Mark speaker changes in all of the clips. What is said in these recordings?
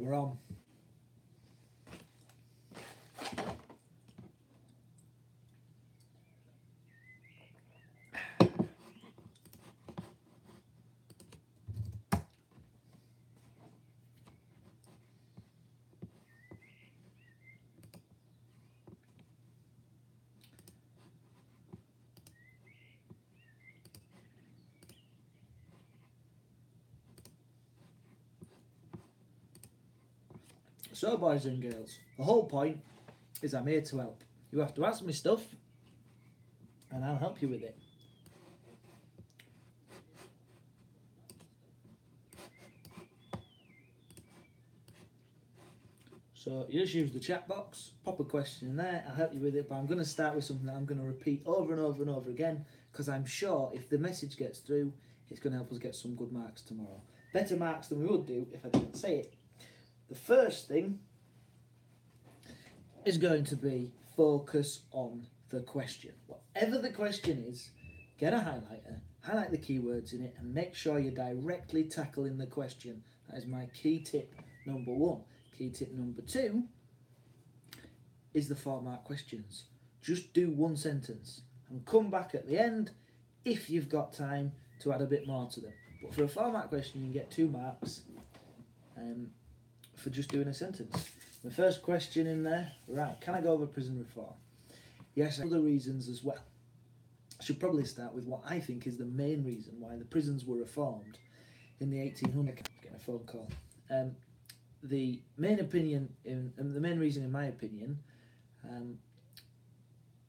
Speaker 1: We're on. So, boys and girls, the whole point is I'm here to help. You have to ask me stuff, and I'll help you with it. So you just use the chat box, pop a question in there, I'll help you with it, but I'm going to start with something that I'm going to repeat over and over and over again, because I'm sure if the message gets through, it's going to help us get some good marks tomorrow. Better marks than we would do if I didn't say it. The first thing is going to be focus on the question. Whatever the question is, get a highlighter, highlight the keywords in it, and make sure you're directly tackling the question. That is my key tip number one. Key tip number two is the format questions. Just do one sentence and come back at the end if you've got time to add a bit more to them. But for a format question, you can get 2 marks for just doing a sentence. The first question in there, right, can I go over prison reform? Yes, other reasons as well. I should probably start with what I think is the main reason why the prisons were reformed in the 1800s. Getting a phone call. The main reason, in my opinion,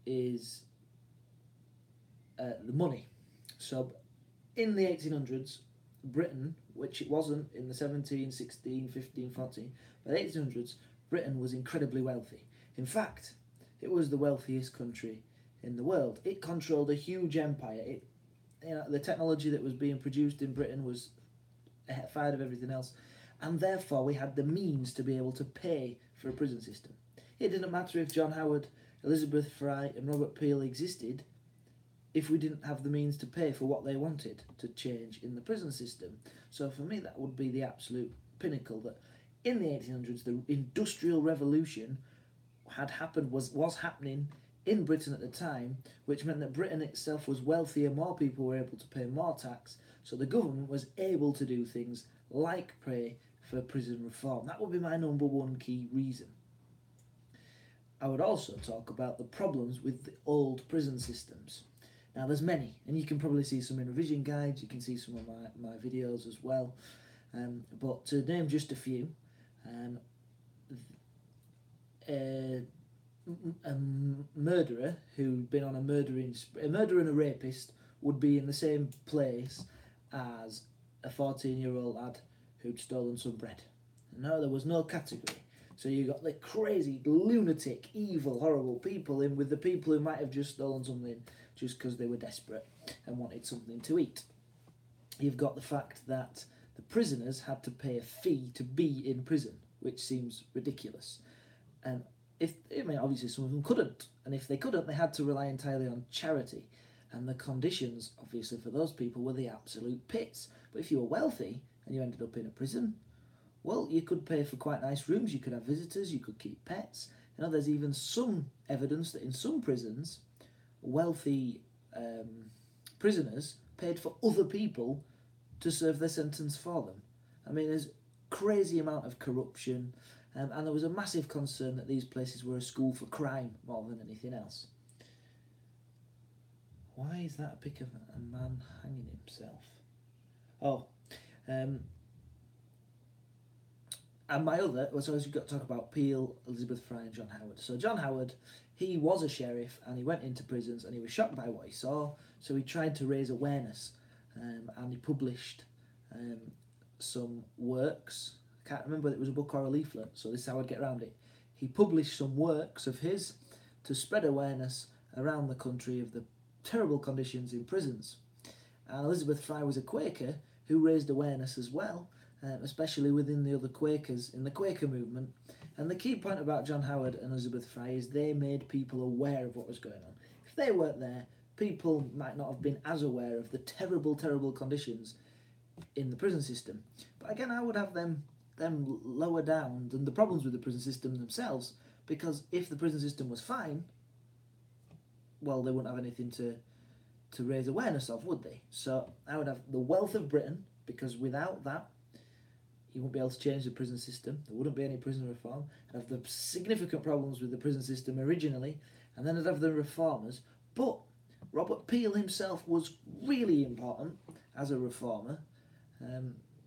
Speaker 1: is the money. So, in the 1800s, Britain, which it wasn't in the 17, 16, 15, 14, but the 1800s, Britain was incredibly wealthy. In fact, it was the wealthiest country in the world. It controlled a huge empire. The technology that was being produced in Britain was ahead of everything else, and therefore we had the means to be able to pay for a prison system. It didn't matter if John Howard, Elizabeth Fry and Robert Peel existed if we didn't have the means to pay for what they wanted to change in the prison system. So for me, that would be the absolute pinnacle, that in the 1800s the Industrial Revolution had happened, was happening in Britain at the time, which meant that Britain itself was wealthier, more people were able to pay more tax, so the government was able to do things like pray for prison reform. That would be my number one key reason. I would also talk about the problems with the old prison systems. Now there's many, and you can probably see some in revision guides, you can see some of my videos as well, but to name just a few, a murderer who'd been on a murderer and a rapist would be in the same place as a 14-year-old lad who'd stolen some bread. No, there was no category. So you got the crazy, lunatic, evil, horrible people in with the people who might have just stolen something just because they were desperate and wanted something to eat. You've got the fact that the prisoners had to pay a fee to be in prison, which seems ridiculous. And obviously some of them couldn't, and if they couldn't, they had to rely entirely on charity. And the conditions, obviously, for those people were the absolute pits. But if you were wealthy and you ended up in a prison, well, you could pay for quite nice rooms, you could have visitors, you could keep pets. There's even some evidence that in some prisons, wealthy prisoners paid for other people to serve their sentence for them. There's crazy amount of corruption, and there was a massive concern that these places were a school for crime more than anything else. Why is that a pic of a man hanging himself? And my other, so you've got to talk about Peel, Elizabeth Fry and John Howard. So John Howard, he was a sheriff and he went into prisons and he was shocked by what he saw, so he tried to raise awareness, and he published some works. I can't remember whether it was a book or a leaflet, so this is how I'd get around it. He published some works of his to spread awareness around the country of the terrible conditions in prisons. And Elizabeth Fry was a Quaker who raised awareness as well, especially within the other Quakers in the Quaker movement. And the key point about John Howard and Elizabeth Fry is they made people aware of what was going on. If they weren't there, people might not have been as aware of the terrible, terrible conditions in the prison system. But again, I would have them them lower down than the problems with the prison system themselves, because if the prison system was fine, well, they wouldn't have anything to raise awareness of, would they? So I would have the wealth of Britain, because without that, you wouldn't be able to change the prison system. There wouldn't be any prison reform. I'd have the significant problems with the prison system originally, and then I'd have the reformers. But Robert Peel himself was really important as a reformer,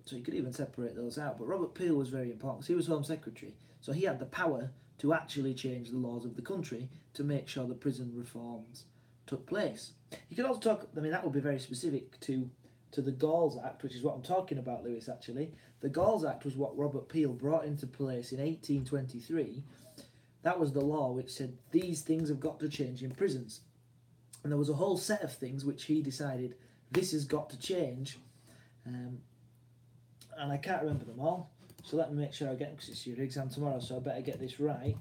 Speaker 1: so you could even separate those out. But Robert Peel was very important because he was Home Secretary, so he had the power to actually change the laws of the country to make sure the prison reforms took place. You could also talk, I mean, that would be very specific to the Galls Act, which is what I'm talking about, Lewis, actually. The Galls Act was what Robert Peel brought into place in 1823. That was the law which said these things have got to change in prisons. And there was a whole set of things which he decided this has got to change. And I can't remember them all. So let me make sure I get them, because it's your exam tomorrow, so I better get this right.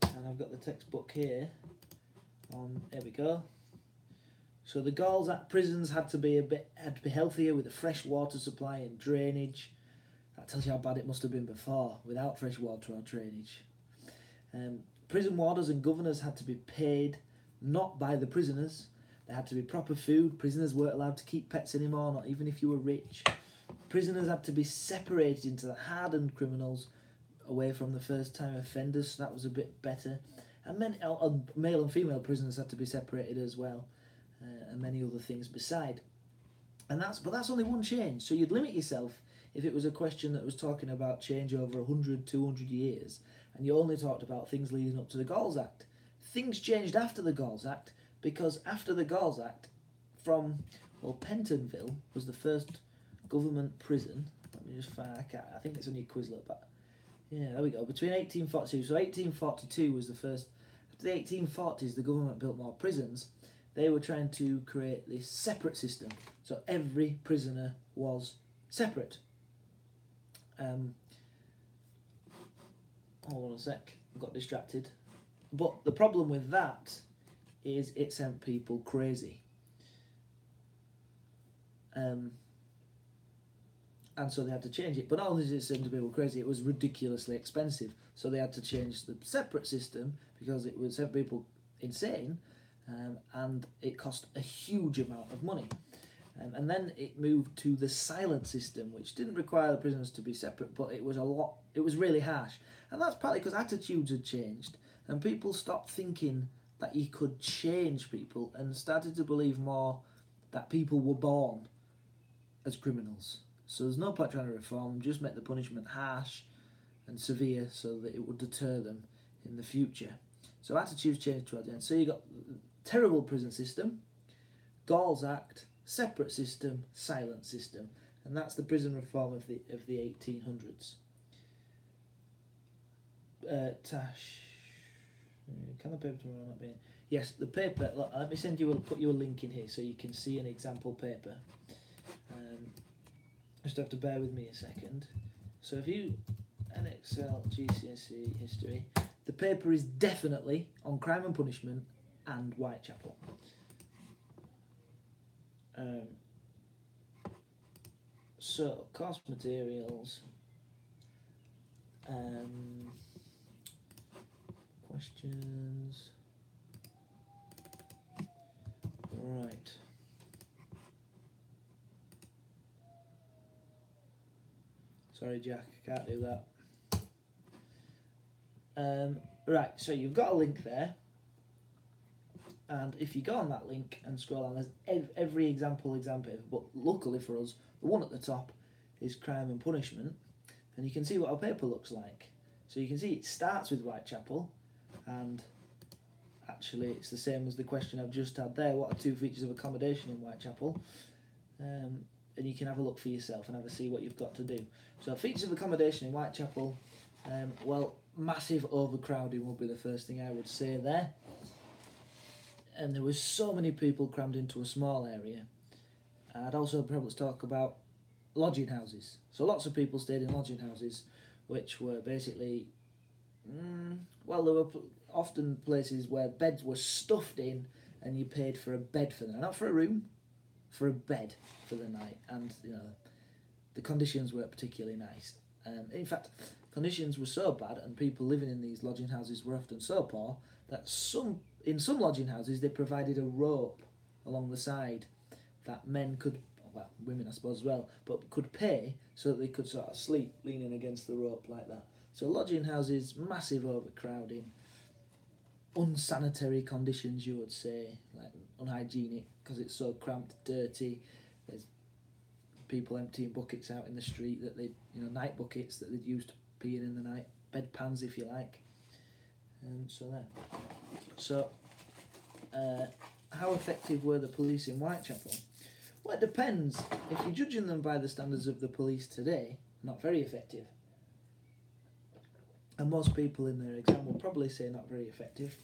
Speaker 1: And I've got the textbook here. There we go. So the Galls Act, prisons had to be healthier with a fresh water supply and drainage. That tells you how bad it must have been before, without fresh water or drainage. Prison warders and governors had to be paid not by the prisoners. There had to be proper food. Prisoners weren't allowed to keep pets anymore, not even if you were rich. Prisoners had to be separated into the hardened criminals away from the first-time offenders, so that was a bit better. And male and female prisoners had to be separated as well, and many other things beside. But that's only one change. So you'd limit yourself if it was a question that was talking about change over 100, 200 years, and you only talked about things leading up to the Galls Act. Things changed after the Galls Act, because after the Galls Act, Pentonville was the first government prison. Let me just find, I think it's on your Quizlet, but yeah, there we go. Between 1842, so 1842 was the first. After the 1840s, the government built more prisons. They were trying to create this separate system, so every prisoner was separate. Hold on a sec, I got distracted. But the problem with that is it sent people crazy. And so they had to change it. But not only did it send people crazy, it was ridiculously expensive. So they had to change the separate system because it would send people insane, and it cost a huge amount of money. And then it moved to the silent system, which didn't require the prisoners to be separate, but it was really harsh. And that's partly because attitudes had changed, and people stopped thinking that you could change people and started to believe more that people were born as criminals. So there's no point trying to reform them, just make the punishment harsh and severe so that it would deter them in the future. So attitudes changed towards the end. So you got terrible prison system, Galls Act, separate system, silent system, and that's the prison reform of the 1800s. Tash, can the paper tomorrow not be in? Yes, the paper. Let me put you a link in here so you can see an example paper. Just have to bear with me a second. So if you NXL GCSE history, the paper is definitely on crime and punishment and Whitechapel. So course materials, questions, right. Sorry, Jack, I can't do that. Right, so you've got a link there, and if you go on that link and scroll on, there's every example, but luckily for us, the one at the top is crime and punishment, and you can see what our paper looks like. So you can see it starts with Whitechapel, and actually it's the same as the question I've just had there. What are two features of accommodation in Whitechapel? And you can have a look for yourself and have a see what you've got to do. So features of accommodation in Whitechapel, massive overcrowding would be the first thing I would say there. And there was so many people crammed into a small area. I'd also probably talk about lodging houses. So lots of people stayed in lodging houses, which were basically, there were often places where beds were stuffed in and you paid for a bed for the night. Not for a room, for a bed for the night. And, the conditions weren't particularly nice. In fact, conditions were so bad, and people living in these lodging houses were often so poor that in some lodging houses they provided a rope along the side that men could, well, women I suppose as well, but could pay so that they could sort of sleep leaning against the rope like that. So lodging houses, massive overcrowding, unsanitary conditions, you would say, like unhygienic because it's so cramped, dirty. There's people emptying buckets out in the street that they, night buckets that they'd used to peeing in the night, bedpans if you like. So there. So, how effective were the police in Whitechapel? Well, it depends. If you're judging them by the standards of the police today, not very effective. And most people in their exam will probably say not very effective,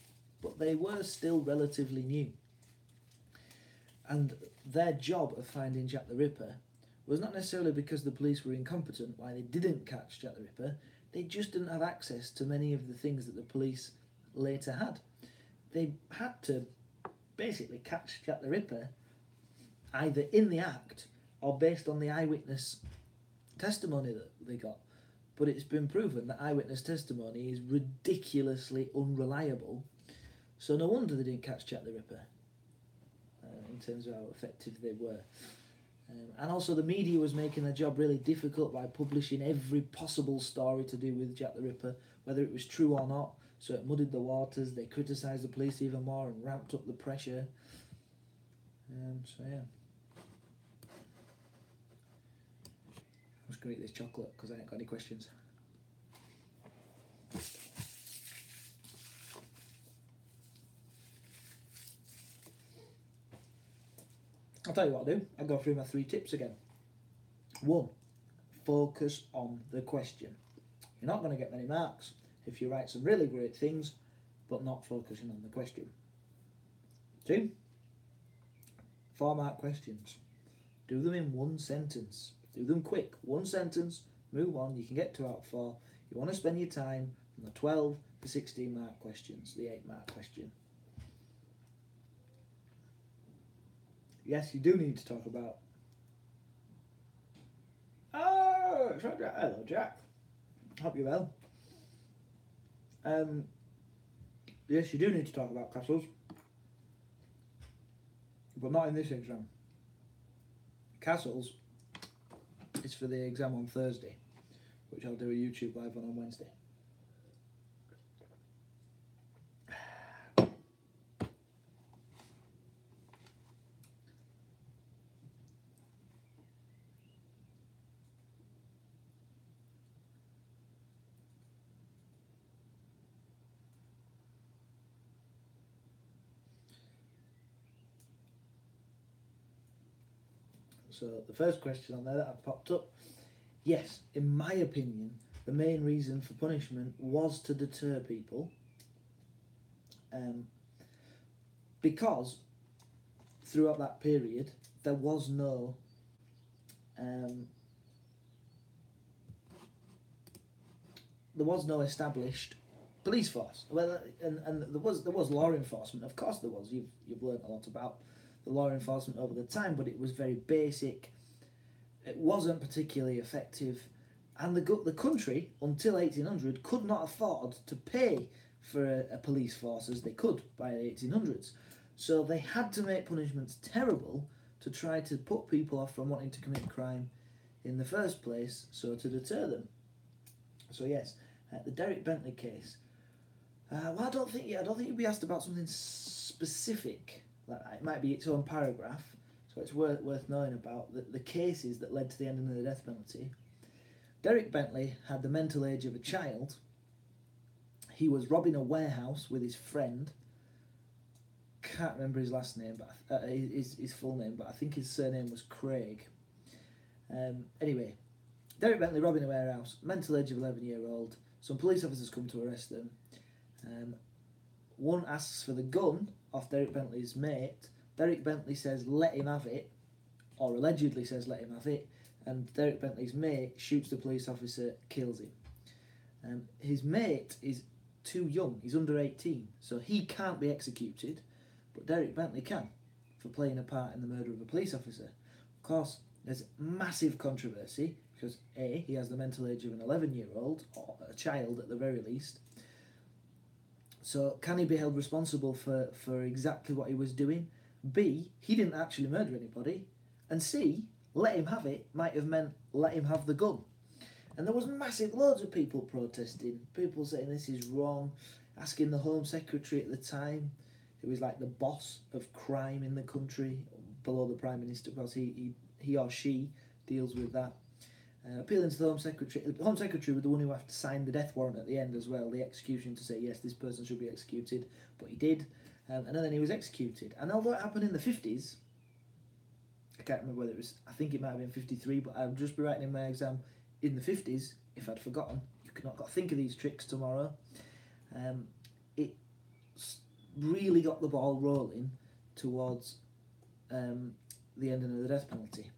Speaker 1: but they were still relatively new. And their job of finding Jack the Ripper was not necessarily because the police were incompetent why they didn't catch Jack the Ripper. They just didn't have access to many of the things that the police later had. They had to basically catch Jack the Ripper either in the act or based on the eyewitness testimony that they got. But it's been proven that eyewitness testimony is ridiculously unreliable, so no wonder they didn't catch Jack the Ripper in terms of how effective they were. And also the media was making their job really difficult by publishing every possible story to do with Jack the Ripper, whether it was true or not, so it muddied the waters. They criticised the police even more and ramped up the pressure. So yeah. I'm just going to eat this chocolate because I ain't got any questions. I'll tell you what I'll do. I'll go through my 3 tips again. 1. Focus on the question. You're not going to get many marks if you write some really great things but not focusing on the question. 2. 4-mark questions. Do them in 1 sentence. Do them quick. 1 sentence, move on. You can get 2 out of 4. You want to spend your time on the 12 to 16-mark questions, the 8-mark question. Yes, you do need to talk about. Oh, it's right, Jack. Hello, Jack. Hope you're well. Yes, you do need to talk about castles, but not in this exam. Castles is for the exam on Thursday, which I'll do a YouTube live on Wednesday. So the first question on there that I've popped up, yes, in my opinion, the main reason for punishment was to deter people, because throughout that period there was no established police force. Well, and there was law enforcement. Of course there was. You've learned a lot about the law enforcement over the time, but it was very basic. It wasn't particularly effective, and the country until 1800 could not afford to pay for a police force as they could by the 1800s. So they had to make punishments terrible to try to put people off from wanting to commit crime in the first place, so to deter them. So yes, the Derek Bentley case. Well, I don't think you'd be asked about something specific. Like it might be its own paragraph, so it's worth knowing about the cases that led to the ending of the death penalty. Derek Bentley had the mental age of a child. He was robbing a warehouse with his friend. Can't remember his last name, but his full name, but I think his surname was Craig. Anyway, Derek Bentley robbing a warehouse, mental age of 11-year-old. Some police officers come to arrest them. One asks for the gun off Derek Bentley's mate. Derek Bentley says let him have it, or allegedly says let him have it, and Derek Bentley's mate shoots the police officer, kills him. His mate is too young, he's under 18, so he can't be executed, but Derek Bentley can, for playing a part in the murder of a police officer. Of course, there's massive controversy, because A, he has the mental age of an 11-year-old, or a child at the very least. So can he be held responsible for exactly what he was doing? B, he didn't actually murder anybody. And C, let him have it might have meant let him have the gun. And there was loads of people protesting, people saying this is wrong, asking the Home Secretary at the time, who was like the boss of crime in the country, below the Prime Minister, because he or she deals with that. Appealing to the Home Secretary. The Home Secretary was the one who had to sign the death warrant at the end as well, the execution, to say yes, this person should be executed, but he did, and then he was executed. And although it happened in the 50s, I can't remember whether it was, I think it might have been 53, but I'll just be writing in my exam in the 50s, if I'd forgotten. You could not got to think of these tricks tomorrow. It really got the ball rolling towards the ending of the death penalty.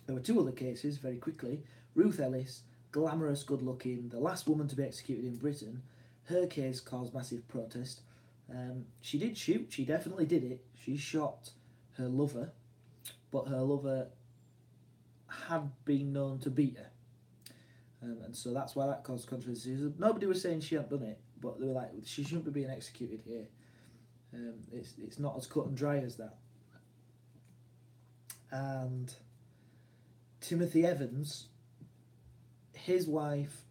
Speaker 1: There were two other cases, very quickly. Ruth Ellis, glamorous, good-looking, the last woman to be executed in Britain. Her case caused massive protest. She did shoot, she definitely did it. She shot her lover, but her lover had been known to beat her. And so that's why that caused controversy. Nobody was saying she hadn't done it, but they were like, she shouldn't be being executed here. It's not as cut and dry as that. And Timothy Evans, his wife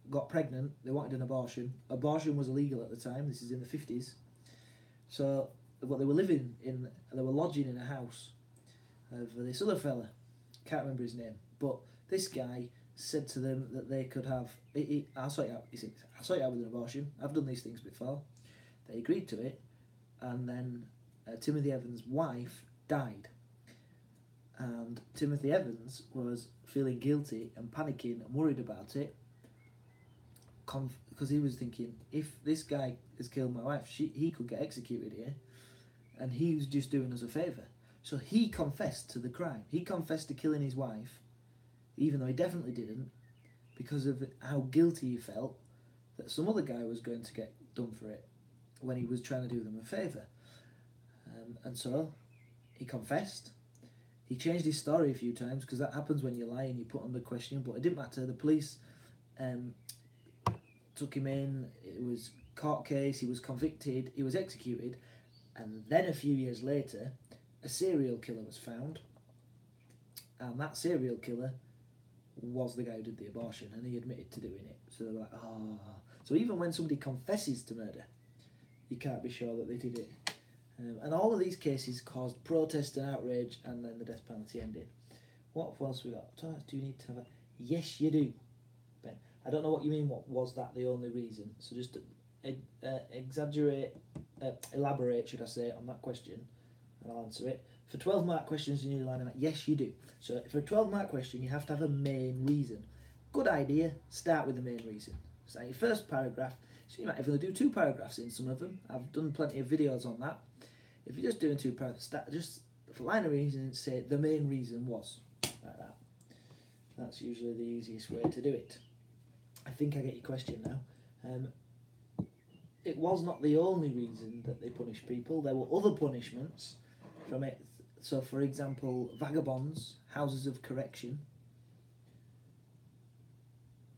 Speaker 1: got pregnant, they wanted an abortion. Abortion was illegal at the time, this is in the 50s. So, but they were lodging in a house of this other fella, can't remember his name, but this guy said to them that they could have, I'll sort you out, he said, I'll sort you out with an abortion, I've done these things before. They agreed to it, and then Timothy Evans' wife died. And Timothy Evans was feeling guilty and panicking and worried about it, because he was thinking, if this guy has killed my wife, he could get executed here, and he was just doing us a favour. So he confessed to the crime. He confessed to killing his wife, even though he definitely didn't, because of how guilty he felt that some other guy was going to get done for it when he was trying to do them a favour. And so he confessed. He changed his story a few times, because that happens when you lie and you put under question, but it didn't matter. The police took him in, it was court case, he was convicted, he was executed, and then a few years later, a serial killer was found, and that serial killer was the guy who did the abortion, and he admitted to doing it. So they were like, oh. So even when somebody confesses to murder, you can't be sure that they did it. And all of these cases caused protest and outrage, and then the death penalty ended. What else we got? Do you need to have a... Yes, you do, Ben. I don't know what you mean, what was that the only reason? So just elaborate, should I say, on that question, and I'll answer it. For 12-mark questions, you need a line about yes, you do. So for a 12-mark question, you have to have a main reason. Good idea, start with the main reason. So your first paragraph, so you might even do 2 paragraphs in some of them. I've done plenty of videos on that. If you're just doing 2 paragraphs, just for line of reason, say the main reason was, like that. That's usually the easiest way to do it. I think I get your question now. It was not the only reason that they punished people. There were other punishments from it. So, for example, vagabonds, houses of correction.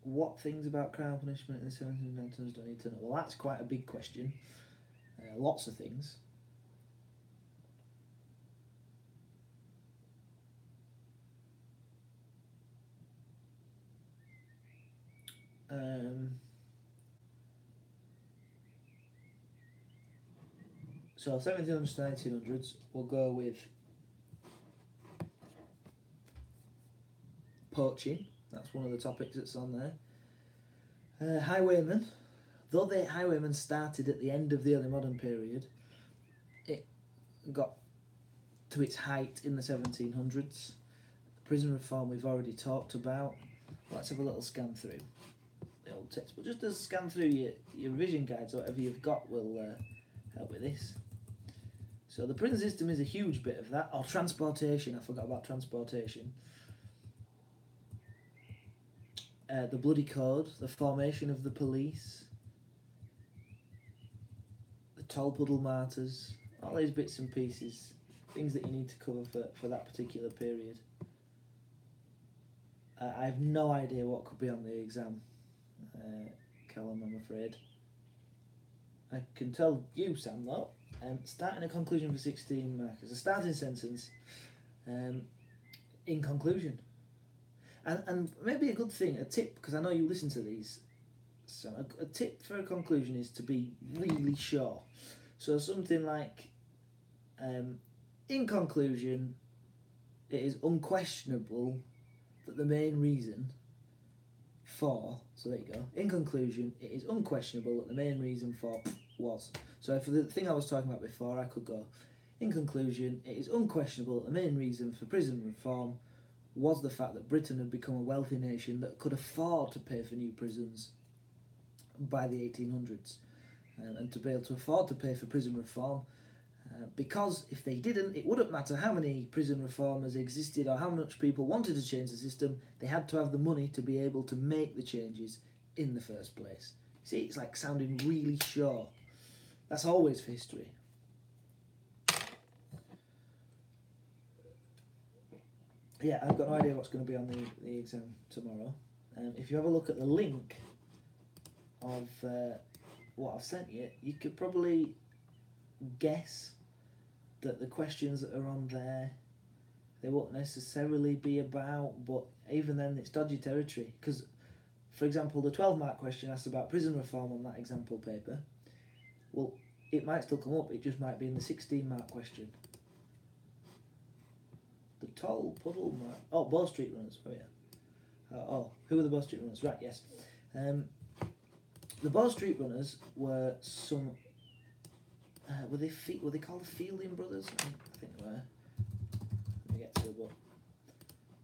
Speaker 1: What things about crown punishment in the 1790s do I need to know? Well, that's quite a big question. Lots of things. So 1700s to 1900s, we'll go with poaching. That's one of the topics that's on there. Highwaymen. Though the highwaymen started at the end of the early modern period, it got to its height in the 1700s. Prison reform we've already talked about. Let's have a little scan through the old text. But just as scan through your revision guides or whatever you've got will help with this. So the prison system is a huge bit of that. Or transportation, I forgot about transportation. The Bloody Code, the formation of the police, the Tolpuddle Martyrs, all these bits and pieces, things that you need to cover for that particular period. I have no idea what could be on the exam, Callum, I'm afraid. I can tell you, Sam, though. Starting a conclusion for 16 markers. A starting sentence um, in conclusion. And maybe a good thing, a tip, because I know you listen to these. So a tip for a conclusion is to be really sure. So something like, in conclusion, it is unquestionable that the main reason for, so there you go, in conclusion, it is unquestionable that the main reason for was. So for the thing I was talking about before, I could go, in conclusion, it is unquestionable that the main reason for prison reform was the fact that Britain had become a wealthy nation that could afford to pay for new prisons by the 1800s. And to be able to afford to pay for prison reform, because if they didn't, it wouldn't matter how many prison reformers existed or how much people wanted to change the system, they had to have the money to be able to make the changes in the first place. See, it's like sounding really sure. That's always for history. Yeah, I've got no idea what's going to be on the exam tomorrow. If you have a look at the link of what I've sent you, you could probably guess that the questions that are on there, they won't necessarily be about, but even then it's dodgy territory. Because, for example, the 12-mark question asked about prison reform on that example paper, well, it might still come up, it just might be in the 16-mark question. The Toll Puddle Mark. Oh, Bow Street Runners. Oh, yeah. Who were the Bow Street Runners? Right, yes. The Bow Street Runners were some. Were they called the Fielding Brothers? I think they were. Let me get to the book.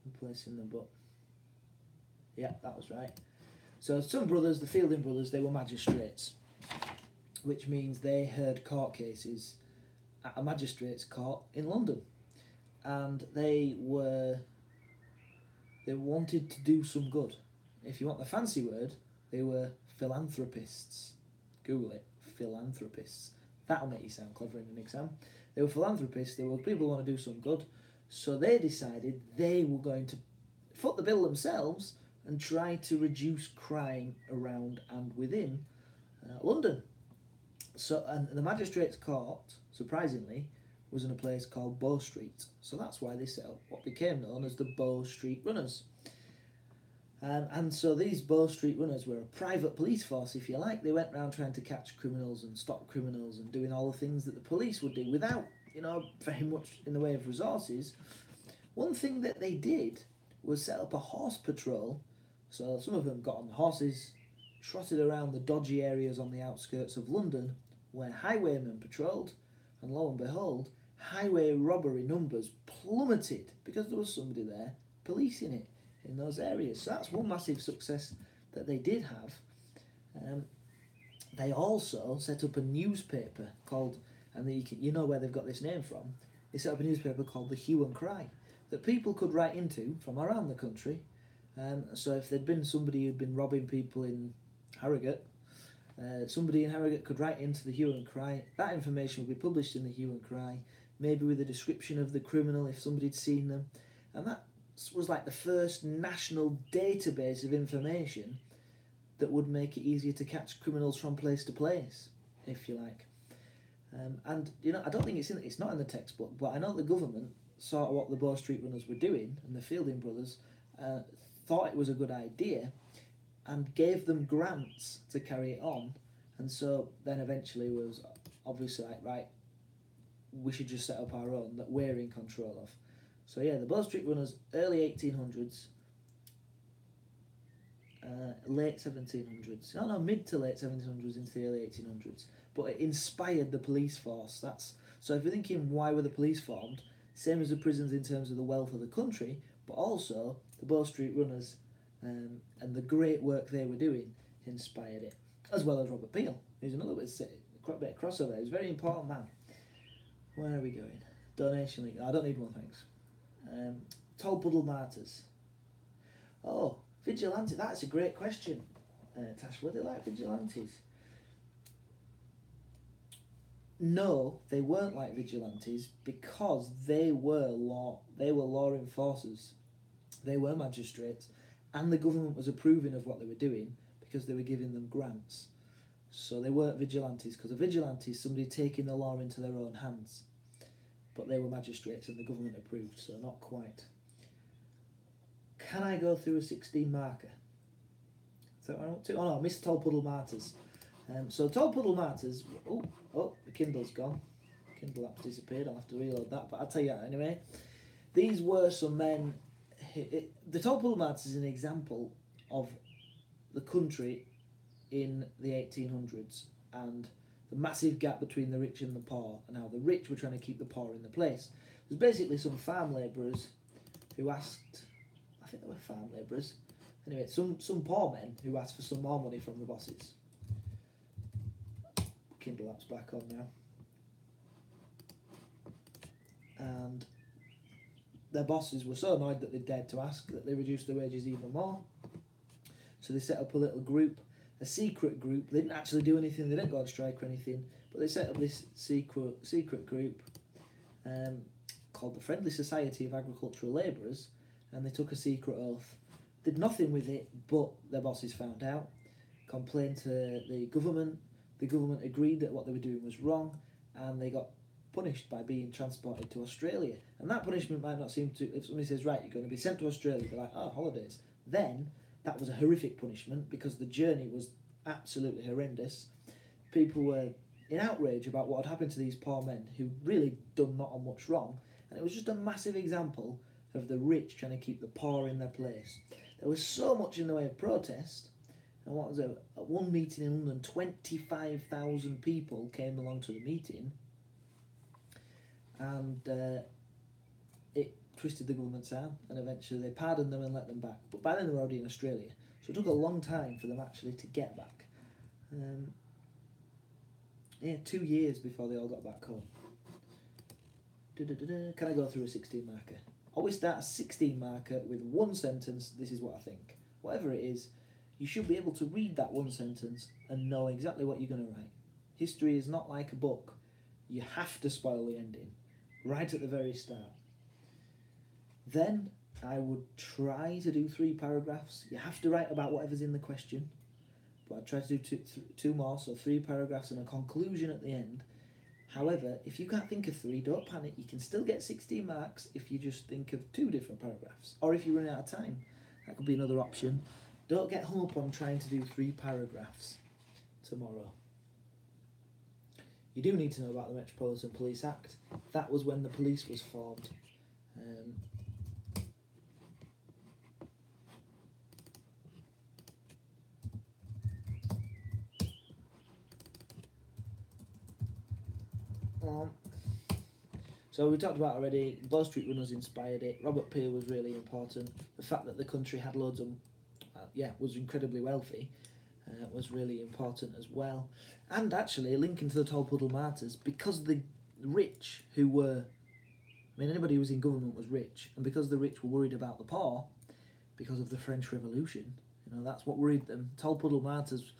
Speaker 1: I'm placing the book. Yeah, that was right. So some brothers, the Fielding Brothers, they were magistrates, which means they heard court cases at a magistrates' court in London. And they wanted to do some good. If you want the fancy word, they were philanthropists. Google it, philanthropists. That'll make you sound clever in an exam. They were philanthropists, they were people who want to do some good. So they decided they were going to foot the bill themselves and try to reduce crime around and within London. So, and the magistrates' court, surprisingly, was in a place called Bow Street. So that's why they set up what became known as the Bow Street Runners. And so these Bow Street Runners were a private police force, if you like. They went around trying to catch criminals and stop criminals and doing all the things that the police would do without, very much in the way of resources. One thing that they did was set up a horse patrol. So some of them got on the horses, trotted around the dodgy areas on the outskirts of London where highwaymen patrolled, and lo and behold, highway robbery numbers plummeted because there was somebody there policing it in those areas. So that's one massive success that they did have. They also set up a newspaper called, and you know where they've got this name from, they set up a newspaper called the Hue and Cry that people could write into from around the country. So if there'd been somebody who'd been robbing people in Harrogate, somebody in Harrogate could write into the Hue and Cry. That information would be published in the Hue and Cry, maybe with a description of the criminal if somebody'd seen them. And that was like the first national database of information that would make it easier to catch criminals from place to place, if you like. And I don't think it's not in the textbook, but I know the government saw what the Bow Street Runners were doing, and the Fielding Brothers thought it was a good idea and gave them grants to carry it on. And so then eventually was obviously like, right, we should just set up our own that we're in control of. So yeah, the Bow Street Runners, early 1800s, late 1700s. No, mid to late 1700s into the early 1800s. But it inspired the police force. So if you're thinking why were the police formed, same as the prisons in terms of the wealth of the country, but also the Bow Street Runners and the great work they were doing inspired it, as well as Robert Peel, who's another bit of crossover. He's a very important man. Where are we going? Donation link. I don't need one, thanks. Toll Puddle Martyrs. Oh, vigilante. That's a great question, Tash. Were they like vigilantes? No, they weren't like vigilantes because they were law enforcers. They were magistrates, and the government was approving of what they were doing because they were giving them grants. So they weren't vigilantes, because a vigilante is somebody taking the law into their own hands. But they were magistrates and the government approved, so not quite. Can I go through a 16 marker? So I want to. Oh no, I missed Tolpuddle Martyrs. So Tolpuddle Martyrs. Oh, the Kindle's gone. Kindle app's disappeared. I'll have to reload that. But I'll tell you that anyway. These were some men. The Tolpuddle Martyrs is an example of the country in the 1800s and the massive gap between the rich and the poor, and how the rich were trying to keep the poor in the place. There's basically some farm labourers who asked. I think they were farm labourers. Anyway, some poor men who asked for some more money from the bosses. Kindle app's back on now. And their bosses were so annoyed that they dared to ask that they reduced their wages even more. So they set up a little group, a secret group. They didn't actually do anything, they didn't go on strike or anything, but they set up this secret group called the Friendly Society of Agricultural Labourers, and they took a secret oath. Did nothing with it, but their bosses found out, complained to the government agreed that what they were doing was wrong, and they got punished by being transported to Australia. And that punishment might not seem to, if somebody says, right, you're going to be sent to Australia, they're like, oh, holidays. Then, that was a horrific punishment, because the journey was absolutely horrendous. People were in outrage about what had happened to these poor men who really done not much wrong, and it was just a massive example of the rich trying to keep the poor in their place. There was so much in the way of protest, and what was it? At one meeting in London, 25,000 people came along to the meeting, and it twisted the government's arm, and eventually they pardoned them and let them back. But by then they were already in Australia, so it took a long time for them actually to get back. 2 years before they all got back home. Can I go through a 16 marker? Always start a 16 marker with one sentence. This is what I think. Whatever it is, you should be able to read that one sentence and know exactly what you're going to write. History is not like a book. You have to spoil the ending right at the very start. Then I would try to do 3 paragraphs. You have to write about whatever's in the question, but I'd try to do two more, so 3 paragraphs and a conclusion at the end. However, if you can't think of 3, don't panic. You can still get 16 marks if you just think of 2 different paragraphs, or if you run out of time. That could be another option. Don't get hung up on trying to do 3 paragraphs tomorrow. You do need to know about the Metropolitan Police Act. That was when the police was formed. So we talked about already, Bow Street Runners inspired it. Robert Peel was really important. The fact that the country had loads of, was incredibly wealthy, was really important as well. And actually, linking to the Tolpuddle Martyrs, because the rich who were, anybody who was in government was rich, and because the rich were worried about the poor, because of the French Revolution, that's what worried them. Tolpuddle Martyrs,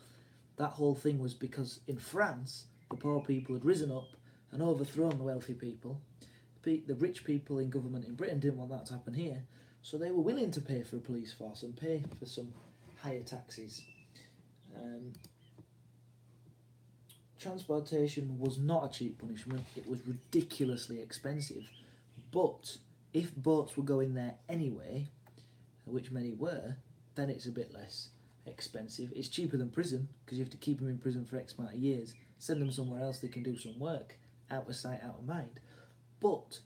Speaker 1: that whole thing was because in France, the poor people had risen up and overthrown the wealthy people. The rich people in government in Britain didn't want that to happen here, so they were willing to pay for a police force and pay for some higher taxes. Transportation was not a cheap punishment, it was ridiculously expensive, but if boats were going there anyway, which many were, then it's a bit less expensive. It's cheaper than prison, because you have to keep them in prison for X amount of years, send them somewhere else they can do some work, out of sight, out of mind. But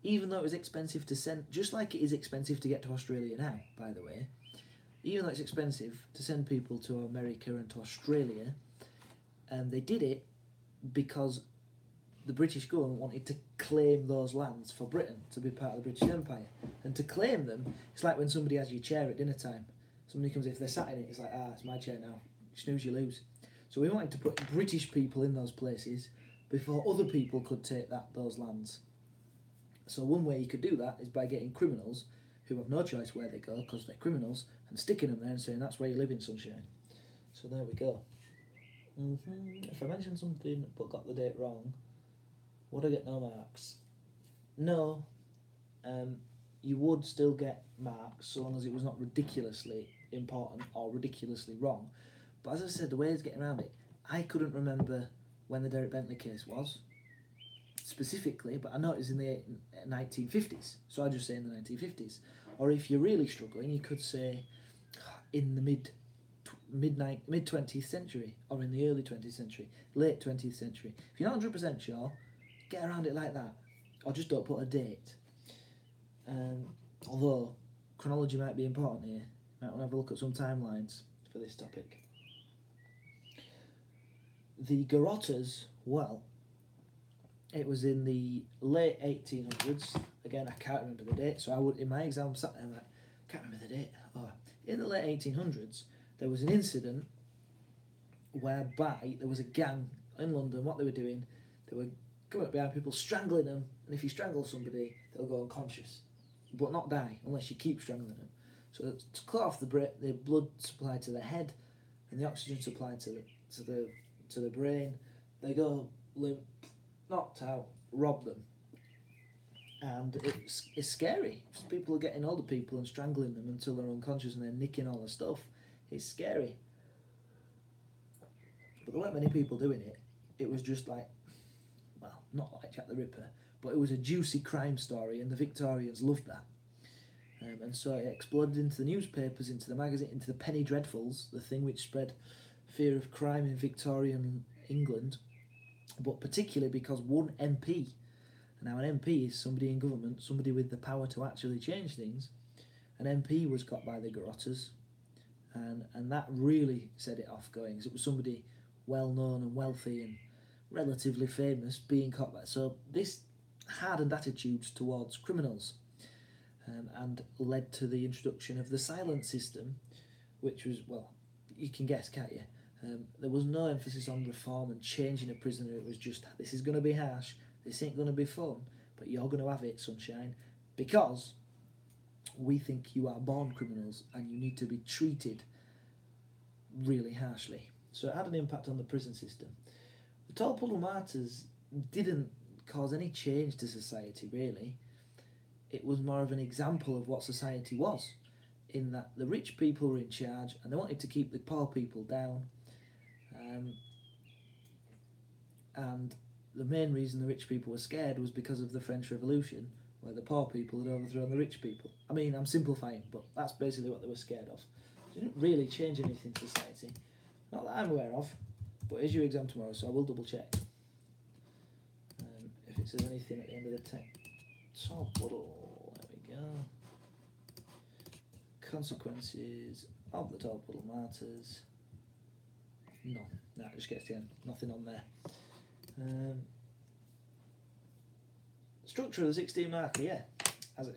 Speaker 1: even though it was expensive to send, just like it is expensive to get to Australia now, by the way, even though it's expensive to send people to America and to Australia, they did it because the British government wanted to claim those lands for Britain to be part of the British Empire. And to claim them, it's like when somebody has your chair at dinner time. Somebody comes, if they're sat in it, it's like, it's my chair now. Snooze, you lose. So we wanted to put British people in those places before other people could take those lands. So one way you could do that is by getting criminals who have no choice where they go because they're criminals and sticking them there and saying that's where you live in, sunshine. So there we go. If I mentioned something but got the date wrong, would I get no marks? No. you would still get marks so long as it was not ridiculously important or ridiculously wrong. But as I said, the way of getting around it, I couldn't remember when the Derek Bentley case was specifically, but I know it was in the 1950s, so I just say in the 1950s. Or if you're really struggling, you could say in the mid 20th century, or in the early 20th century, late 20th century. If you're not 100% sure, get around it like that, or just don't put a date. Although chronology might be important here, might want to have a look at some timelines for this topic. The garrotters, well, it was in the late 1800s. Again, I can't remember the date, so I would, in my exam, sat there like, I can't remember the date. Oh, in the late 1800s, there was an incident whereby there was a gang in London. What they were doing, they were coming up behind people, strangling them, and if you strangle somebody, they'll go unconscious, but not die unless you keep strangling them. So to cut off the blood supply to the head and the oxygen supply to the brain, they go limp, knocked out, rob them, and it's scary. People are getting older people and strangling them until they're unconscious and they're nicking all the stuff. It's scary, but there weren't many people doing it. It was just like, well, not like Jack the Ripper, but it was a juicy crime story, and the Victorians loved that. And so it exploded into the newspapers, into the magazine, into the penny dreadfuls, the thing which spread fear of crime in Victorian England, but particularly because one MP, now an MP is somebody in government, somebody with the power to actually change things, an MP was got by the garrotters, and that really set it off going, because it was somebody well known and wealthy and relatively famous being caught by. So this hardened attitudes towards criminals, and led to the introduction of the silent system, which was, well, you can guess, can't you? There was no emphasis on reform and changing a prisoner. It was just, this is going to be harsh, this ain't going to be fun, but you're going to have it, sunshine, because we think you are born criminals and you need to be treated really harshly. So it had an impact on the prison system. The Tolpuddle Martyrs didn't cause any change to society, really. It was more of an example of what society was, in that the rich people were in charge and they wanted to keep the poor people down. And the main reason the rich people were scared was because of the French Revolution, where the poor people had overthrown the rich people. I mean, I'm simplifying, but that's basically what they were scared of. It didn't really change anything in society. Not that I'm aware of, but it's your exam tomorrow, so I will double check. If it says anything at the end of the text. Tolpuddle, there we go. Consequences of the Tolpuddle Martyrs. No, that just gets the end. Nothing on there. Structure of the 16 marker, yeah.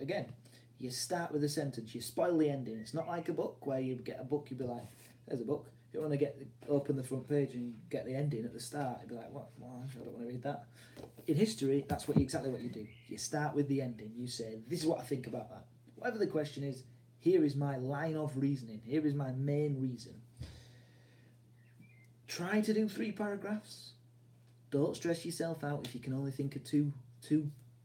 Speaker 1: Again, you start with a sentence, you spoil the ending. It's not like a book where you get a book, you'd be like, there's a book. You want to open the front page and get the ending at the start, you'd be like, what? Well, I don't want to read that. In history, that's exactly what you do. You start with the ending. You say, this is what I think about that. Whatever the question is, here is my line of reasoning. Here is my main reason. Try to do 3 paragraphs. Don't stress yourself out if you can only think of two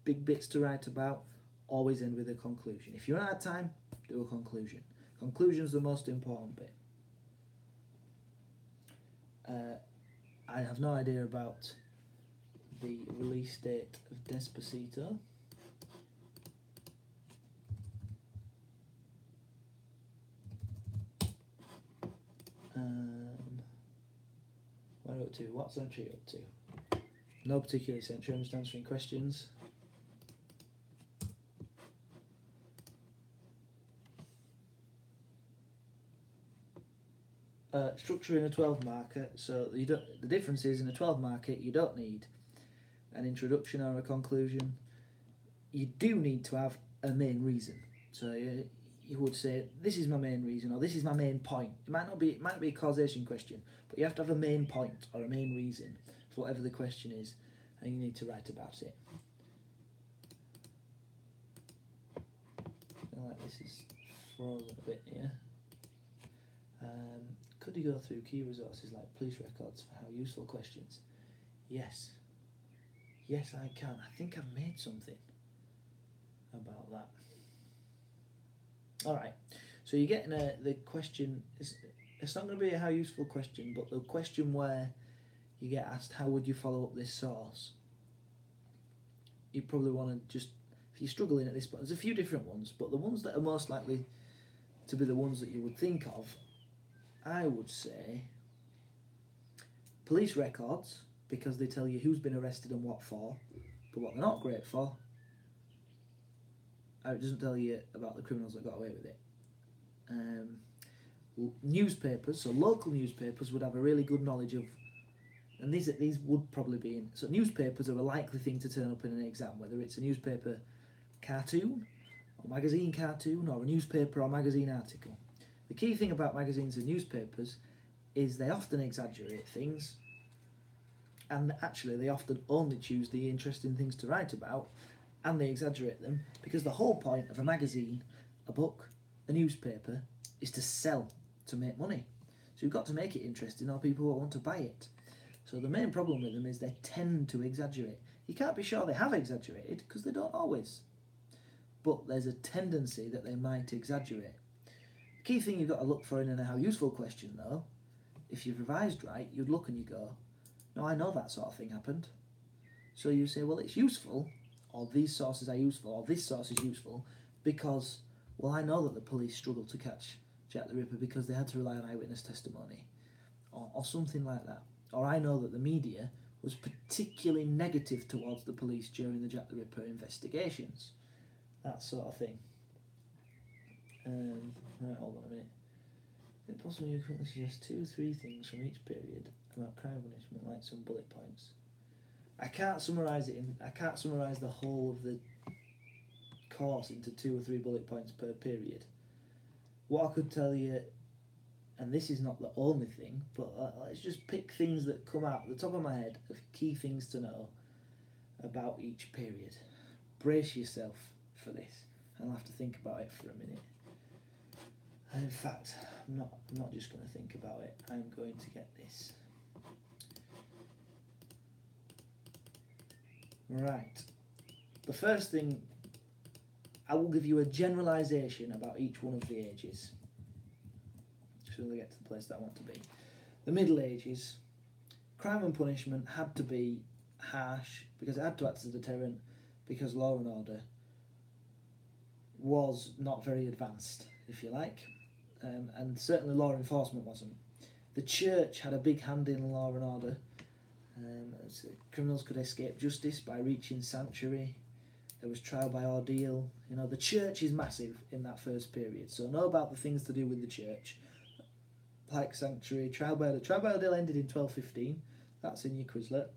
Speaker 1: big bits to write about. Always end with a conclusion. If you run out of time, do a conclusion. Conclusion is the most important bit. I have no idea about the release date of Despacito. What are we up to? What century are you up to? No particular century, I'm just answering questions. Structure in a 12 marker, so the difference is in a 12 marker you don't need an introduction or a conclusion. You do need to have a main reason. So you would say, this is my main reason, or this is my main point. It might be a causation question, but you have to have a main point or a main reason for whatever the question is, and you need to write about it. I feel like this is frozen a bit here. Could you go through key resources like police records for how useful questions? Yes. Yes, I can. I think I've made something about that. All right. So you're getting the question. It's not going to be a how useful question, but the question where you get asked how would you follow up this source, you probably want to just, if you're struggling at this point, there's a few different ones, but the ones that are most likely to be the ones that you would think of, I would say police records, because they tell you who's been arrested and what for, but what they're not great for, it doesn't tell you about the criminals that got away with it. Newspapers, so local newspapers would have a really good knowledge of, and these would probably be in, so newspapers are a likely thing to turn up in an exam, whether it's a newspaper cartoon, or magazine cartoon, or a newspaper or magazine article. The key thing about magazines and newspapers is they often exaggerate things, and actually they often only choose the interesting things to write about, and they exaggerate them, because the whole point of a magazine, a book, a newspaper, is to sell, to make money. So you've got to make it interesting or people will want to buy it. So the main problem with them is they tend to exaggerate. You can't be sure they have exaggerated, because they don't always. But there's a tendency that they might exaggerate. The key thing you've got to look for in a how useful question, though, if you've revised right, you'd look and you go, no, I know that sort of thing happened. So you say, well, it's useful, or these sources are useful, or this source is useful, because, well, I know that the police struggled to catch Jack the Ripper because they had to rely on eyewitness testimony, or something like that. Or I know that the media was particularly negative towards the police during the Jack the Ripper investigations. That sort of thing. Right, hold on a minute. Is it possible you could suggest 2 or 3 things from each period about crime punishment, like some bullet points? I can't summarise the whole of the course into 2 or 3 bullet points per period. What I could tell you, and this is not the only thing, but let's just pick things that come out at the top of my head of key things to know about each period. Brace yourself for this. I'll have to think about it for a minute. And in fact, I'm not just going to think about it. I'm going to get this. Right. The first thing, I will give you a generalisation about each one of the ages. So we get to the place that I want to be. The Middle Ages, crime and punishment had to be harsh because it had to act as a deterrent, because law and order was not very advanced, if you like, and certainly law enforcement wasn't. The church had a big hand in law and order. So criminals could escape justice by reaching sanctuary. There was trial by ordeal. You know, the church is massive in that first period. So know about the things to do with the church, like sanctuary, trial by ordeal. Trial by ordeal ended in 1215. That's in your Quizlet.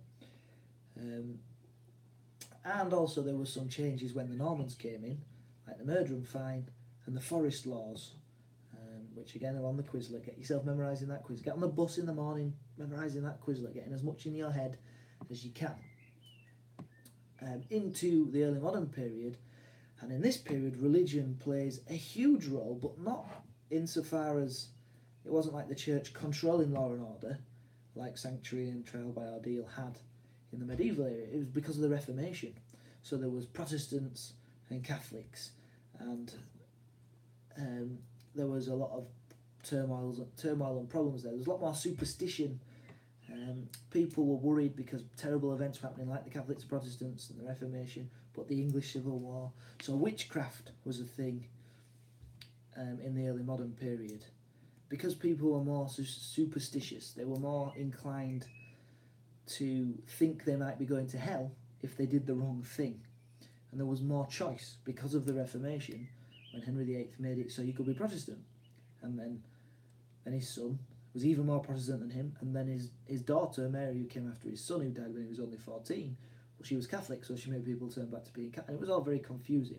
Speaker 1: And also there were some changes when the Normans came in, like the murder and fine and the forest laws, which again are on the Quizlet. Get yourself memorising that quiz. Get on the bus in the morning, memorising that Quizlet, getting as much in your head as you can. Into the early modern period, and in this period religion plays a huge role, but not insofar as it wasn't like the church controlling law and order like sanctuary and trial by ordeal had in the medieval era. It was because of the Reformation. So there was Protestants and Catholics, and there was a lot of turmoil and problems there. There was a lot more superstition. People were worried because terrible events were happening, like the Catholics, Protestants, and the Reformation, but the English Civil War. So witchcraft was a thing in the early modern period. Because people were more superstitious, they were more inclined to think they might be going to hell if they did the wrong thing. And there was more choice because of the Reformation, when Henry VIII made it so you could be Protestant. And then his son was even more Protestant than him, and then his daughter, Mary, who came after his son, who died when he was only 14, well, she was Catholic, so she made people turn back to being Catholic. It was all very confusing.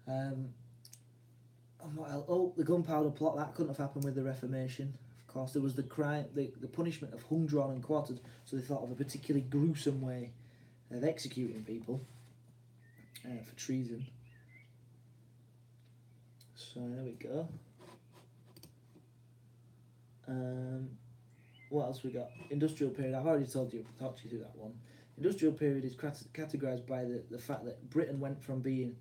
Speaker 1: The gunpowder plot, that couldn't have happened with the Reformation. Of course, there was the crime, the punishment of hung, drawn and quartered, so they thought of a particularly gruesome way of executing people for treason. So there we go. What else we got? Industrial period. I've already talked you through that one. Industrial period is categorised by the fact that Britain went from being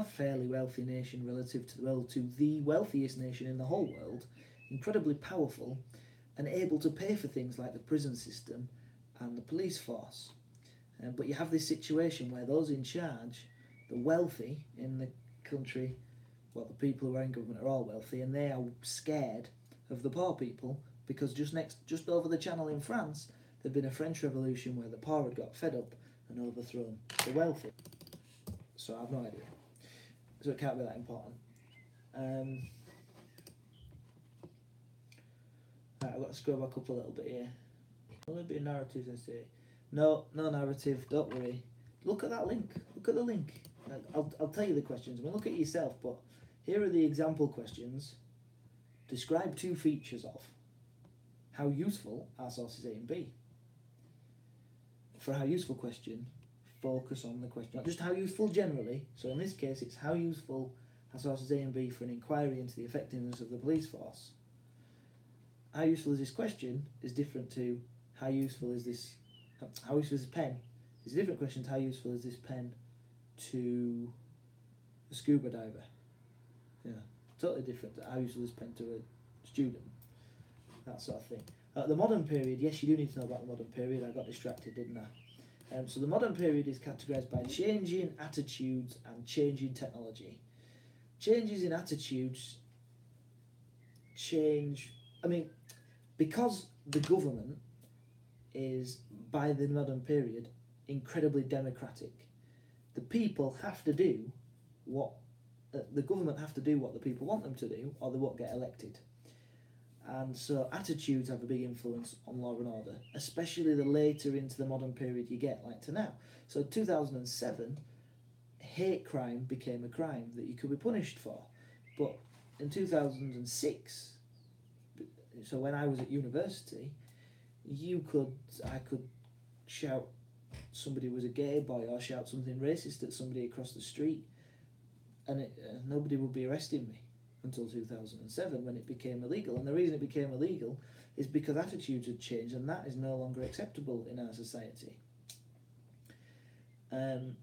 Speaker 1: fairly wealthy nation relative to the wealthiest nation in the whole world, incredibly powerful, and able to pay for things like the prison system and the police force. But you have this situation where those in charge, the wealthy in the country, well, the people who are in government are all wealthy, and they are scared of the poor people because just over the channel in France, there'd been a French Revolution where the poor had got fed up and overthrown the wealthy. So I have no idea. So it can't be that important. Right, I've got to scroll back up a little bit here. A little bit of narrative and say, no narrative, don't worry. Look at that link. Look at the link. I'll tell you the questions. I mean, look at it yourself, but here are the example questions. Describe two features of how useful are sources A and B. For a how useful question, focus on the question, not just how useful generally. So in this case, it's how useful are sources A and B for an inquiry into the effectiveness of the police force. How useful is this question is different to how useful is this pen. It's a different question to how useful is this pen to a scuba diver. Yeah, totally different to how useful is this pen to a student. That sort of thing. The modern period, yes, you do need to know about the modern period. I got distracted, didn't I? So the modern period is categorised by changing attitudes and changing technology. Changes in attitudes because the government is, by the modern period, incredibly democratic. The people have to do what the government have to do what the people want them to do, or they won't get elected. And so attitudes have a big influence on law and order, especially the later into the modern period you get, like to now. So 2007, hate crime became a crime that you could be punished for. But in 2006, so when I was at university, I could shout somebody was a gay boy or shout something racist at somebody across the street, and nobody would be arresting me until 2007 when it became illegal. And the reason it became illegal is because attitudes had changed, and that is no longer acceptable in our society. And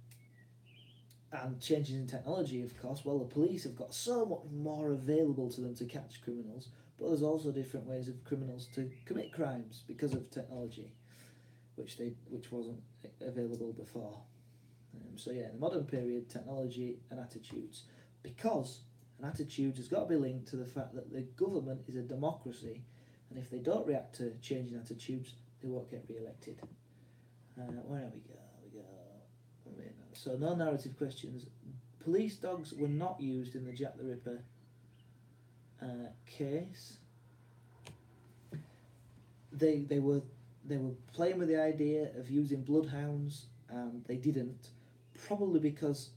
Speaker 1: changes in technology, of course, well, the police have got so much more available to them to catch criminals, but there's also different ways of criminals to commit crimes because of technology, which wasn't available before. So yeah, in the modern period, technology and attitudes, because an attitude has got to be linked to the fact that the government is a democracy, and if they don't react to changing attitudes, they won't get re-elected. Where we go? So no narrative questions. Police dogs were not used in the Jack the Ripper case. They were playing with the idea of using bloodhounds, and they didn't, probably because,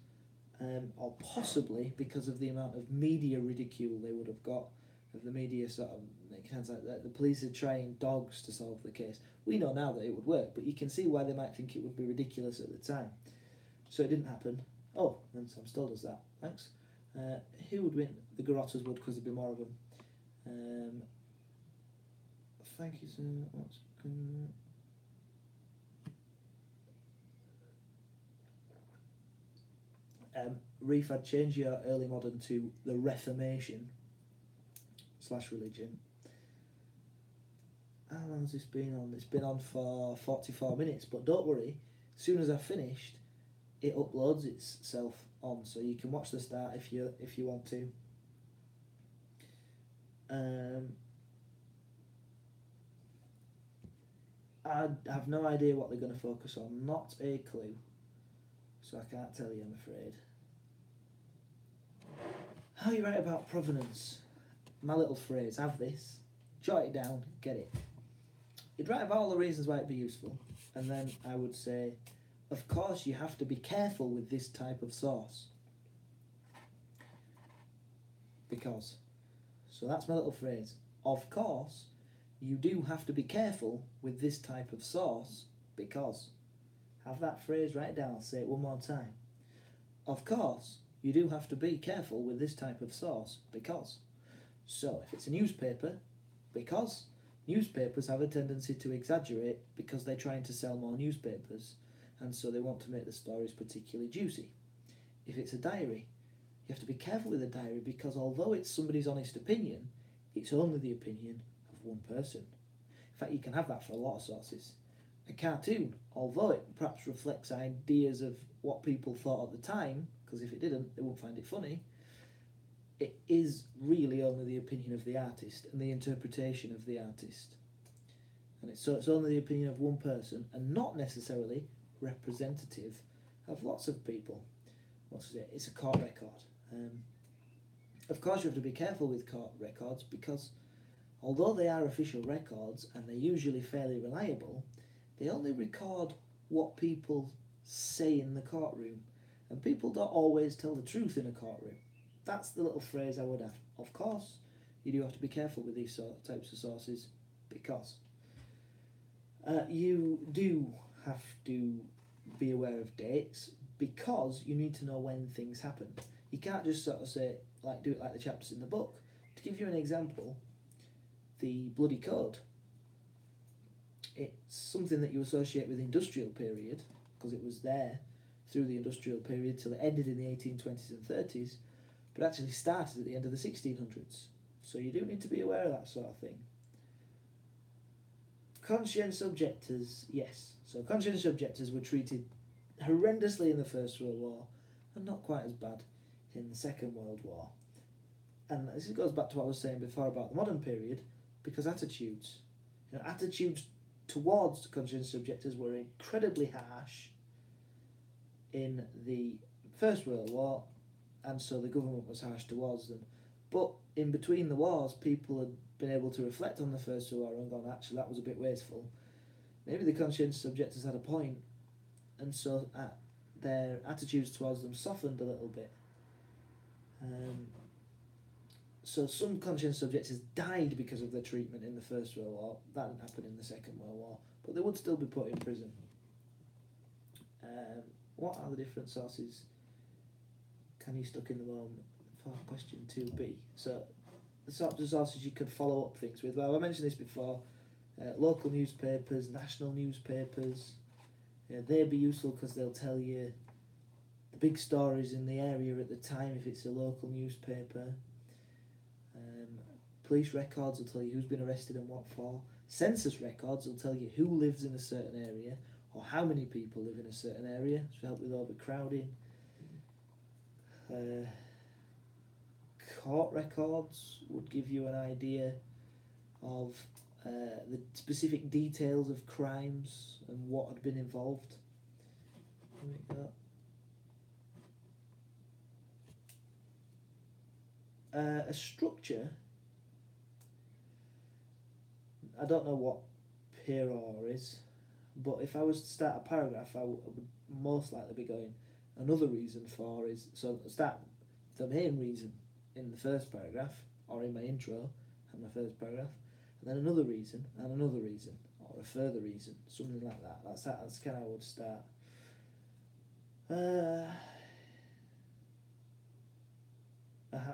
Speaker 1: or possibly because of the amount of media ridicule they would have got, of the media sort of making hands like that. The police are trying dogs to solve the case. We know now that it would work, but you can see why they might think it would be ridiculous at the time. So it didn't happen. Oh, and Sam still does that. Thanks. Who would win? The Garrotters would, because there'd be more of them. Thank you so much. Refad, change your early modern to the Reformation / religion. How long has this been on? It's been on for 44 minutes, but don't worry, as soon as I've finished, it uploads itself on, so you can watch the start if you want to. I have no idea what they're going to focus on, not a clue, so I can't tell you, I'm afraid. How you write about provenance? My little phrase, have this, jot it down, get it. You'd write about all the reasons why it'd be useful, and then I would say, of course you have to be careful with this type of source. Because. So that's my little phrase. Of course, you do have to be careful with this type of source, because. Have that phrase, write it down, I'll say it one more time. Of course, you do have to be careful with this type of source, because. So, if it's a newspaper, because newspapers have a tendency to exaggerate because they're trying to sell more newspapers, and so they want to make the stories particularly juicy. if it's a diary, you have to be careful with a diary because although it's somebody's honest opinion, it's only the opinion of one person. In fact, you can have that for a lot of sources. A cartoon, although it perhaps reflects ideas of what people thought at the time, because if it didn't, they wouldn't find it funny, it is really only the opinion of the artist and the interpretation of the artist. And it's only the opinion of one person and not necessarily representative of lots of people. It's a court record. Of course, you have to be careful with court records because although they are official records and they're usually fairly reliable, they only record what people say in the courtroom, and people don't always tell the truth in a courtroom. That's the little phrase I would have. Of course, you do have to be careful with these types of sources because you do have to be aware of dates because you need to know when things happen. You can't just sort of say, do it like the chapters in the book. To give you an example, the Bloody Code, it's something that you associate with the industrial period because it was there through the industrial period till it ended in the 1820s and 30s, but actually started at the end of the 1600s. So you do need to be aware of that sort of thing. Conscience objectors, yes. So conscience objectors were treated horrendously in the First World War and not quite as bad in the Second World War. And this goes back to what I was saying before about the modern period, because attitudes towards conscience objectors were incredibly harsh in the First World War, and so the government was harsh towards them. But in between the wars, people had been able to reflect on the First World War and gone, actually, that was a bit wasteful. Maybe the conscientious objectors had a point, and so their attitudes towards them softened a little bit. So some conscientious objectors died because of their treatment in the First World War. That didn't happen in the Second World War, but they would still be put in prison. What are the different sources can you stuck in the moment for question 2b? So the sorts of sources you can follow up things with. Well, I mentioned this before. Local newspapers, national newspapers, they'd be useful because they'll tell you the big stories in the area at the time if it's a local newspaper. Police records will tell you who's been arrested and what for. Census records will tell you who lives in a certain area or how many people live in a certain area to help with overcrowding. Court records would give you an idea of the specific details of crimes and what had been involved. There we go. A structure, I don't know what per-or is, but if I was to start a paragraph, I would most likely be going, another reason for is, so start the main reason in the first paragraph, or in my intro and my first paragraph, and then another reason, and another reason, or a further reason, something like that. That's kind of how I would start.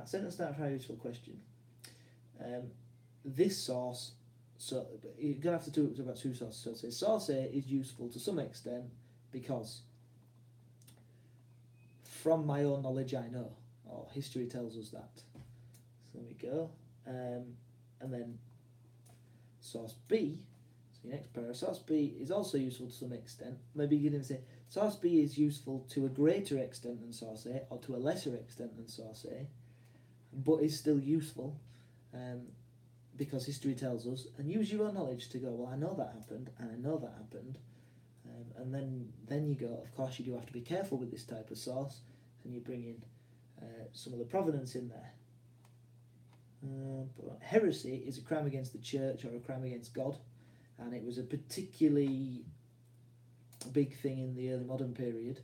Speaker 1: Sentence start for a useful question. This source, so you're going to have to do about two sources. So say source A is useful to some extent because from my own knowledge I know, or history tells us that. So there we go. And then source B, so your next paragraph, source B is also useful to some extent. Maybe you can say source B is useful to a greater extent than source A, or to a lesser extent than source A, but is still useful because history tells us, and use your own knowledge to go, well, I know that happened, and I know that happened, and then you go, of course you do have to be careful with this type of source, and you bring in some of the provenance in there. But heresy is a crime against the church or a crime against God, and it was a particularly big thing in the early modern period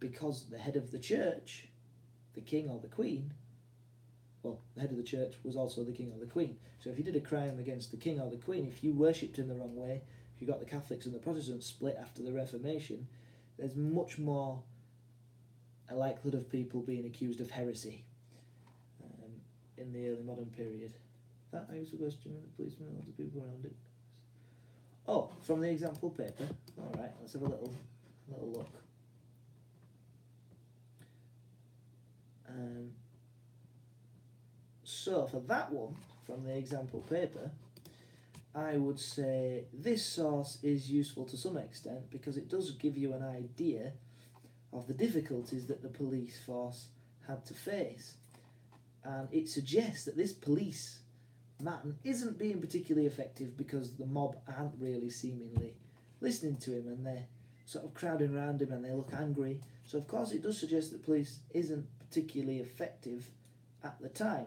Speaker 1: because the head of the church, the king or the queen, well, the head of the church was also the king or the queen. So if you did a crime against the king or the queen, if you worshipped in the wrong way, if you got the Catholics and the Protestants split after the Reformation, there's much more a likelihood of people being accused of heresy in the early modern period. That answers the question with the policeman and lots of people around it. Oh, from the example paper. Alright, let's have a little look. Um, so for that one, from the example paper, I would say this source is useful to some extent because it does give you an idea of the difficulties that the police force had to face. And it suggests that this police man isn't being particularly effective because the mob aren't really seemingly listening to him, and they're sort of crowding around him and they look angry. So of course it does suggest that police isn't particularly effective at the time.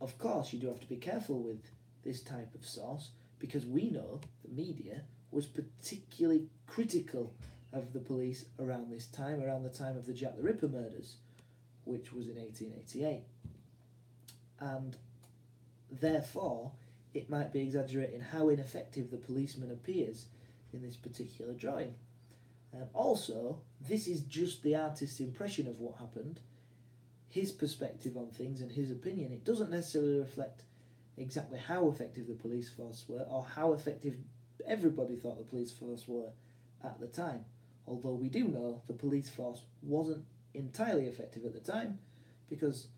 Speaker 1: Of course you do have to be careful with this type of source because we know the media was particularly critical of the police around this time, around the time of the Jack the Ripper murders, which was in 1888. And therefore it might be exaggerating how ineffective the policeman appears in this particular drawing. Also, this is just the artist's impression of what happened, his perspective on things and his opinion. It doesn't necessarily reflect exactly how effective the police force were or how effective everybody thought the police force were at the time. Although we do know the police force wasn't entirely effective at the time because,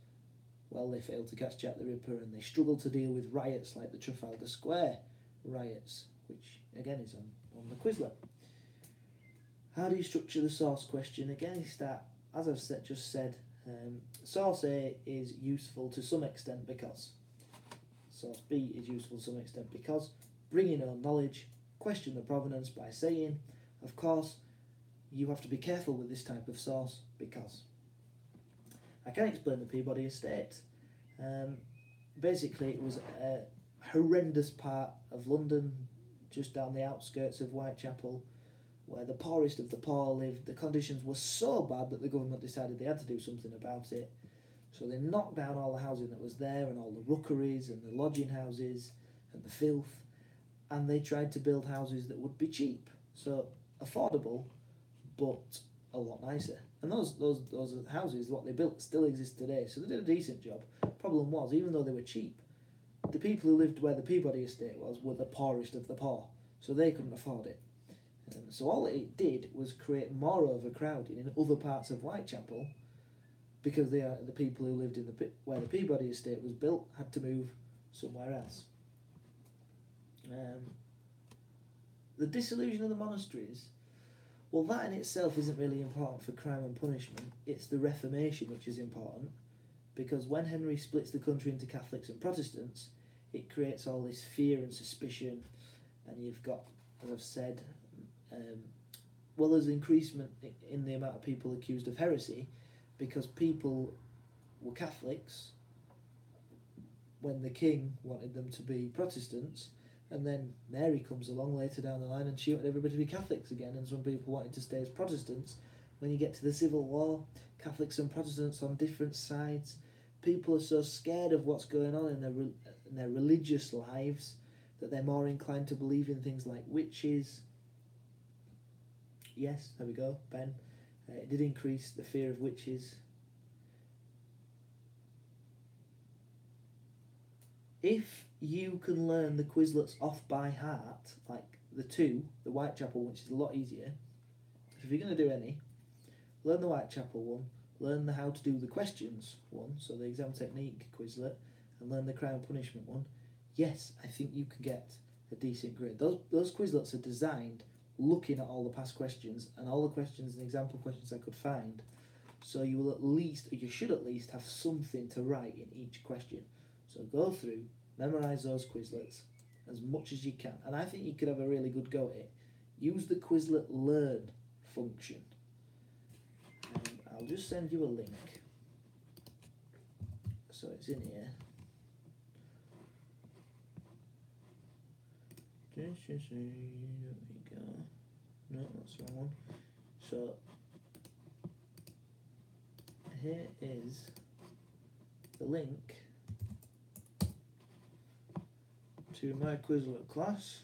Speaker 1: well, they failed to catch Jack the Ripper and they struggled to deal with riots like the Trafalgar Square riots, which again is on the Quizlet. How do you structure the source question? Again, you start, as I've just said, source A is useful to some extent because. Source B is useful to some extent because. Bring in own knowledge, question the provenance by saying, of course, you have to be careful with this type of source because. I can explain the Peabody Estate. Basically, it was a horrendous part of London, just down the outskirts of Whitechapel, where the poorest of the poor lived. The conditions were so bad that the government decided they had to do something about it. So they knocked down all the housing that was there and all the rookeries and the lodging houses and the filth, and they tried to build houses that would be cheap, so affordable, but a lot nicer. And those houses, what they built, still exist today, so they did a decent job. Problem was, even though they were cheap, the people who lived where the Peabody Estate was were the poorest of the poor, so they couldn't afford it. So all it did was create more overcrowding in other parts of Whitechapel because the people who lived in where the Peabody Estate was built had to move somewhere else. The dissolution of the monasteries, well, that in itself isn't really important for crime and punishment. It's the Reformation which is important, because when Henry splits the country into Catholics and Protestants, it creates all this fear and suspicion, and you've got, as I've said, well, there's an increasement in the amount of people accused of heresy because people were Catholics when the king wanted them to be Protestants, and then Mary comes along later down the line and she wanted everybody to be Catholics again, and some people wanted to stay as Protestants. When you get to the Civil War, Catholics and Protestants on different sides. People are so scared of what's going on in their religious lives that they're more inclined to believe in things like witches. Yes, there we go, Ben. It did increase the fear of witches. If you can learn the Quizlets off by heart, like the Whitechapel, which is a lot easier, if you're going to do any, learn the Whitechapel one, learn how to do the questions one, so the exam technique Quizlet, and learn the crime and punishment one, yes, I think you can get a decent grade. Those Quizlets are designed looking at all the past questions and all the questions and example questions I could find, so you should at least have something to write in each question. So go through, memorise those Quizlets as much as you can, and I think you could have a really good go at it. Use the Quizlet Learn function. I'll just send you a link. So it's in here. There we go. No, that's the wrong one. So here is the link to my Quizlet class.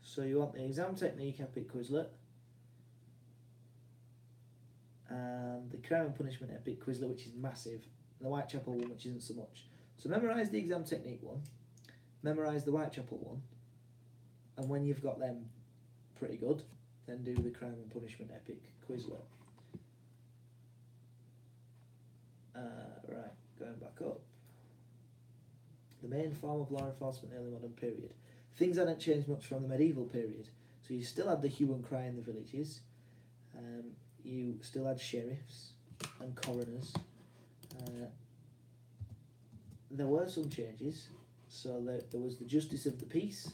Speaker 1: So you want the exam technique epic Quizlet and the crime and punishment epic Quizlet, which is massive, and the Whitechapel one, which isn't so much. So memorise the exam technique one, memorise the Whitechapel one, and when you've got them pretty good, then do the crime and punishment epic Quizlet. Right, going back up. The main form of law enforcement in the early modern period. Things hadn't changed much from the medieval period. So you still had the hue and cry in the villages. You still had sheriffs and coroners. There were some changes. So there was the justice of the peace,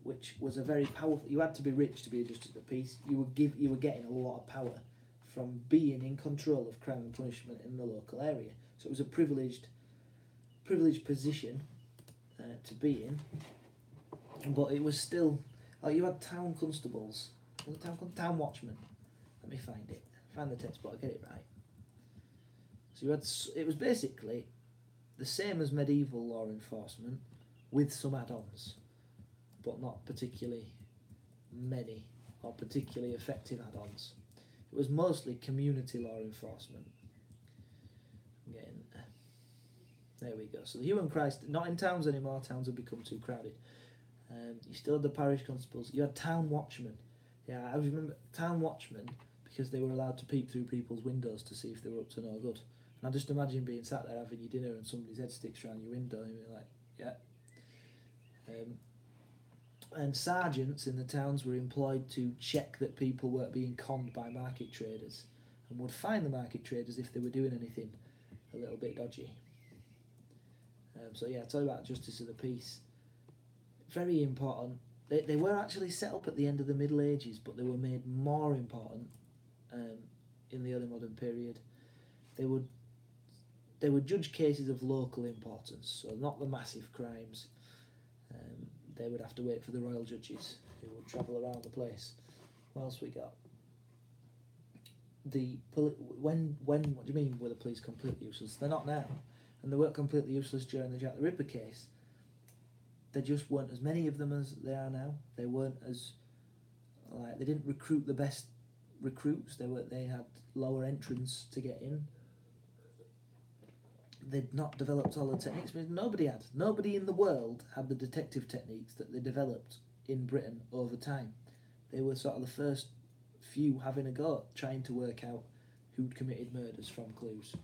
Speaker 1: which was a very powerful. You had to be rich to be a justice of the peace. You were getting a lot of power from being in control of crime and punishment in the local area. So it was a privileged position to be in, but it was still. You had town constables, town watchmen. Let me find it. Find the text, but I get it right. So you had. It was basically the same as medieval law enforcement, with some add-ons, but not particularly many or particularly effective add-ons. It was mostly community law enforcement. There we go. So the hue and cry, not in towns anymore. Towns have become too crowded. You still had the parish constables. You had town watchmen. Yeah, I remember town watchmen because they were allowed to peek through people's windows to see if they were up to no good. And I just imagine being sat there having your dinner and somebody's head sticks around your window and you're like, yeah. And sergeants in the towns were employed to check that people weren't being conned by market traders and would fine the market traders if they were doing anything a little bit dodgy. So yeah, I'll tell you about justice of the peace. Very important. They were actually set up at the end of the Middle Ages, but they were made more important in the early modern period. They would judge cases of local importance, so not the massive crimes. They would have to wait for the royal judges who would travel around the place. What else we got? When what do you mean were the police completely useless? They're not now, and they weren't completely useless during the Jack the Ripper case. There just weren't as many of them as there are now. They weren't as they didn't recruit the best recruits. They had lower entrance to get in. They'd not developed all the techniques. But nobody in the world had the detective techniques that they developed in Britain over time. They were sort of the first few having a go at trying to work out who'd committed murders from clues.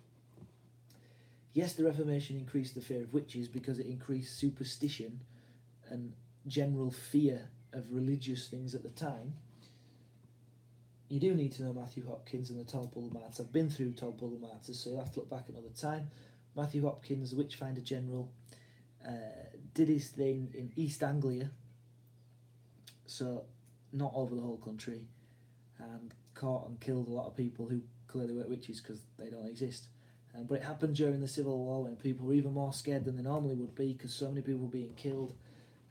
Speaker 1: Yes, the Reformation increased the fear of witches because it increased superstition and general fear of religious things at the time. You do need to know Matthew Hopkins and the Tolpull Martyrs. I've been through Tolpull Martyrs, so you'll have to look back another time. Matthew Hopkins, the Witchfinder General, did his thing in East Anglia, so not over the whole country, and caught and killed a lot of people who clearly weren't witches because they don't exist. But it happened during the Civil War when people were even more scared than they normally would be because so many people were being killed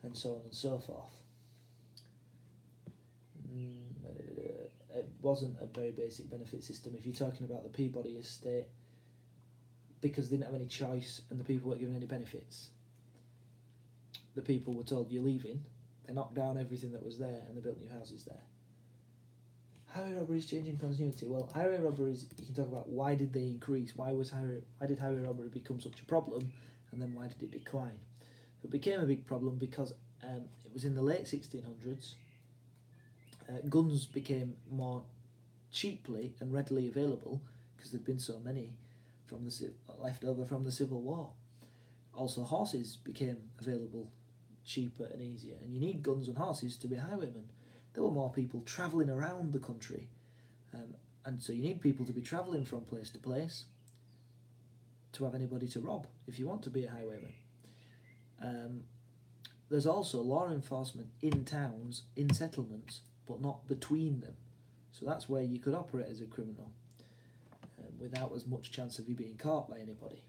Speaker 1: and so on and so forth. It wasn't a very basic benefit system. If you're talking about the Peabody estate, because they didn't have any choice and the people weren't given any benefits, the people were told you're leaving. They knocked down everything that was there and they built new houses there. Highway robberies changing continuity. Well, highway robberies, you can talk about why did they increase? Why did highway robbery become such a problem, and then why did it decline? It became a big problem because it was in the late 1600s. Guns became more cheaply and readily available because there'd been so many left over from the Civil War. Also, horses became available cheaper and easier, and you need guns and horses to be highwaymen. There were more people travelling around the country, and so you need people to be travelling from place to place to have anybody to rob if you want to be a highwayman. There's also law enforcement in towns, in settlements, but not between them. So that's where you could operate as a criminal without as much chance of you being caught by anybody.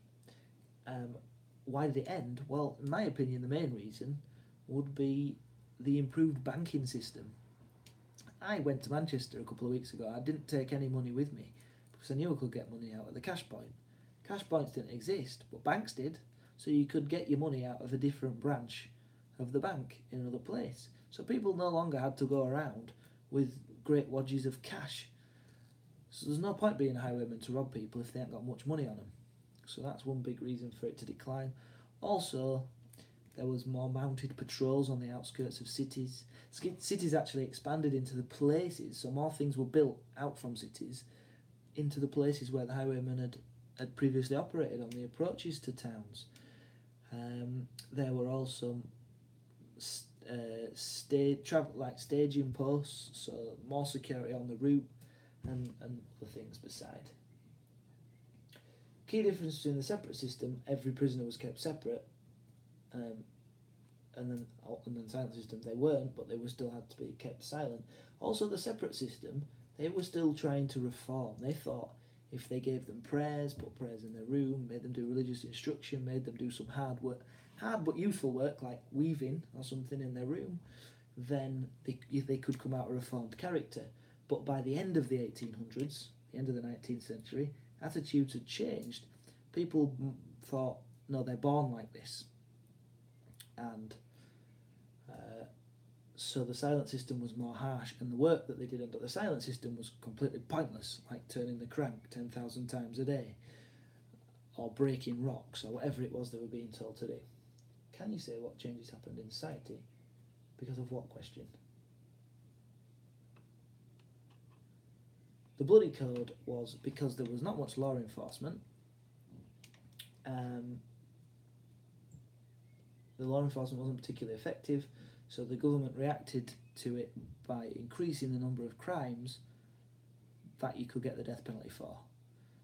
Speaker 1: Why did it end? Well, in my opinion, the main reason would be the improved banking system. I went to Manchester a couple of weeks ago. I didn't take any money with me because I knew I could get money out of the cash point. Cash points didn't exist, but banks did. So you could get your money out of a different branch of the bank in another place. So people no longer had to go around with great wadges of cash. So there's no point being a highwayman to rob people if they ain't got much money on them. So that's one big reason for it to decline. Also, there was more mounted patrols on the outskirts of cities. Cities actually expanded into the places, so more things were built out from cities into the places where the highwaymen had previously operated on the approaches to towns. There were also staging posts, so more security on the route, and other things beside. Key difference in the separate system: every prisoner was kept separate, and then silent system they weren't, but they were still had to be kept silent. Also, the separate system, they were still trying to reform. They thought if they gave them prayers, put prayers in their room, made them do religious instruction, made them do some hard but useful work like weaving or something in their room, then they could come out a reformed character. But by the end of the 1800s, the end of the 19th century, attitudes had changed. People thought, no, they're born like this. And so the silent system was more harsh, and the work that they did under the silent system was completely pointless, like turning the crank 10,000 times a day, or breaking rocks, or whatever it was they were being told to do. Can you say what changes happened in society? Because of what question? The Bloody Code was because there was not much law enforcement. The law enforcement wasn't particularly effective, so the government reacted to it by increasing the number of crimes that you could get the death penalty for.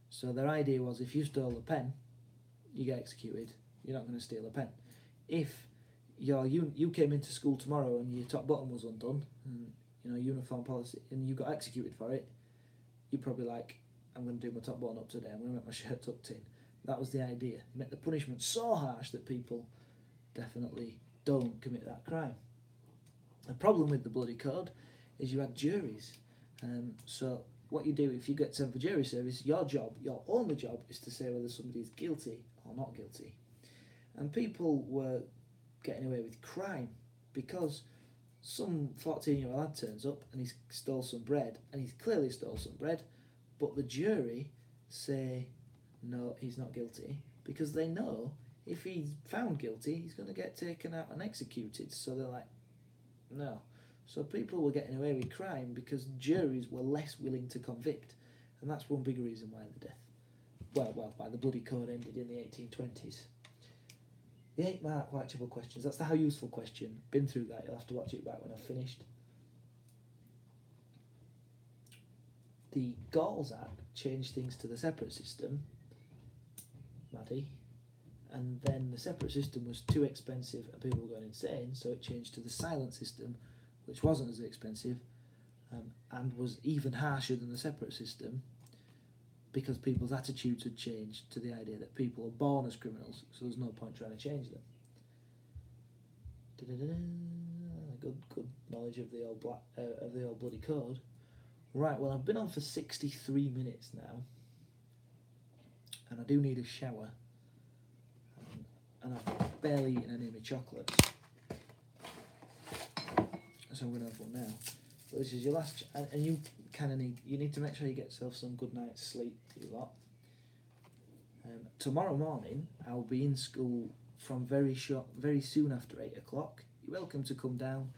Speaker 1: So their idea was, if you stole a pen, you get executed. You're not going to steal a pen. If you came into school tomorrow and your top button was undone, and uniform policy, and you got executed for it, you're probably like, I'm going to do my top button up today. I'm going to make my shirt tucked in. That was the idea. Make the punishment so harsh that people definitely don't commit that crime. The problem with the Bloody Code is you had juries. So what you do if you get sent for jury service, your only job is to say whether somebody's guilty or not guilty. And people were getting away with crime because some 14-year-old lad turns up and he stole some bread, and he's clearly stole some bread, but the jury say, no, he's not guilty, because they know if he's found guilty, he's going to get taken out and executed. So they're like, no. So people were getting away with crime because juries were less willing to convict, and that's one big reason why why the Bloody Code ended in the 1820s. The 8 mark Whitechapel questions, that's the how useful question. Been through that, you'll have to watch it back when I've finished. The Galls Act changed things to the separate system, Maddie, and then the separate system was too expensive and people were going insane, so it changed to the silent system, which wasn't as expensive and was even harsher than the separate system, because people's attitudes had changed to the idea that people are born as criminals, so there's no point trying to change them. Good knowledge of the old Bloody Code. Right, well, I've been on for 63 minutes now, and I do need a shower, and I've barely eaten any of my chocolates, so I'm going to have one now. But this is your last, and you kind of need to make sure you get yourself some good night's sleep, you lot. Tomorrow morning, I'll be in school from very soon after 8 o'clock. You're welcome to come down.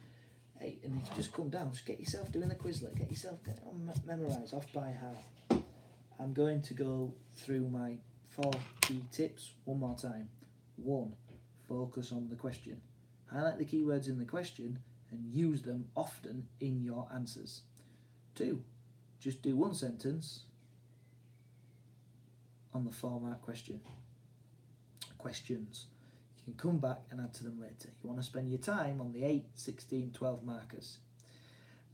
Speaker 1: Hey, and if you just come down, just get yourself doing the Quizlet, get it on memorise off by heart. I'm going to go through my 4 key tips one more time. 1, focus on the question. Highlight the keywords in the question and use them often in your answers. 2, just do 1 sentence on the 4-mark questions. You can come back and add to them later. You want to spend your time on the 8, 16, 12 markers.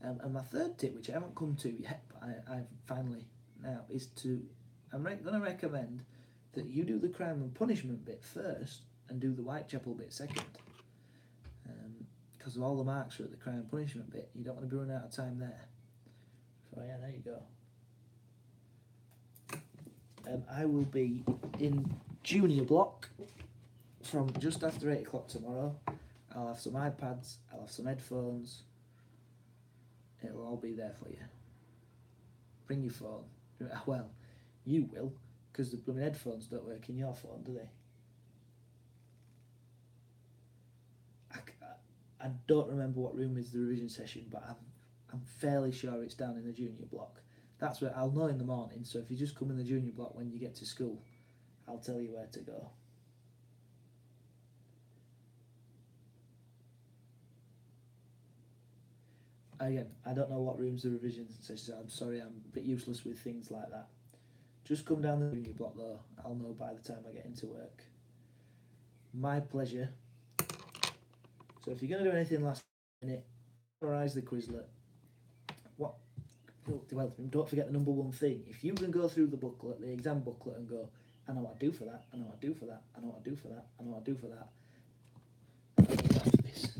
Speaker 1: And my 3rd tip, which I haven't come to yet, but I've finally now, is I'm going to recommend that you do the crime and punishment bit first and do the Whitechapel bit second. Because all the marks are at the crime and punishment bit, you don't want to be running out of time there. So yeah, there you go. I will be in junior block from just after 8 o'clock tomorrow. I'll have some iPads, I'll have some headphones. It'll all be there for you. Bring your phone. Well, you will, because the blooming headphones don't work in your phone, do they? I don't remember what room is the revision session, but I'm fairly sure it's down in the junior block. That's where I'll know in the morning. So if you just come in the junior block when you get to school, I'll tell you where to go. Again, I don't know what rooms the revision sessions are. I'm sorry, I'm a bit useless with things like that. Just come down the junior block though. I'll know by the time I get into work. My pleasure. So if you're going to do anything last minute, memorize the Quizlet. Well, don't forget the number one thing. If you can go through the booklet, the exam booklet, and go, I know what I do for that, I know what I do for that, I know what I do for that, I know what I do for that. I know what I do for this.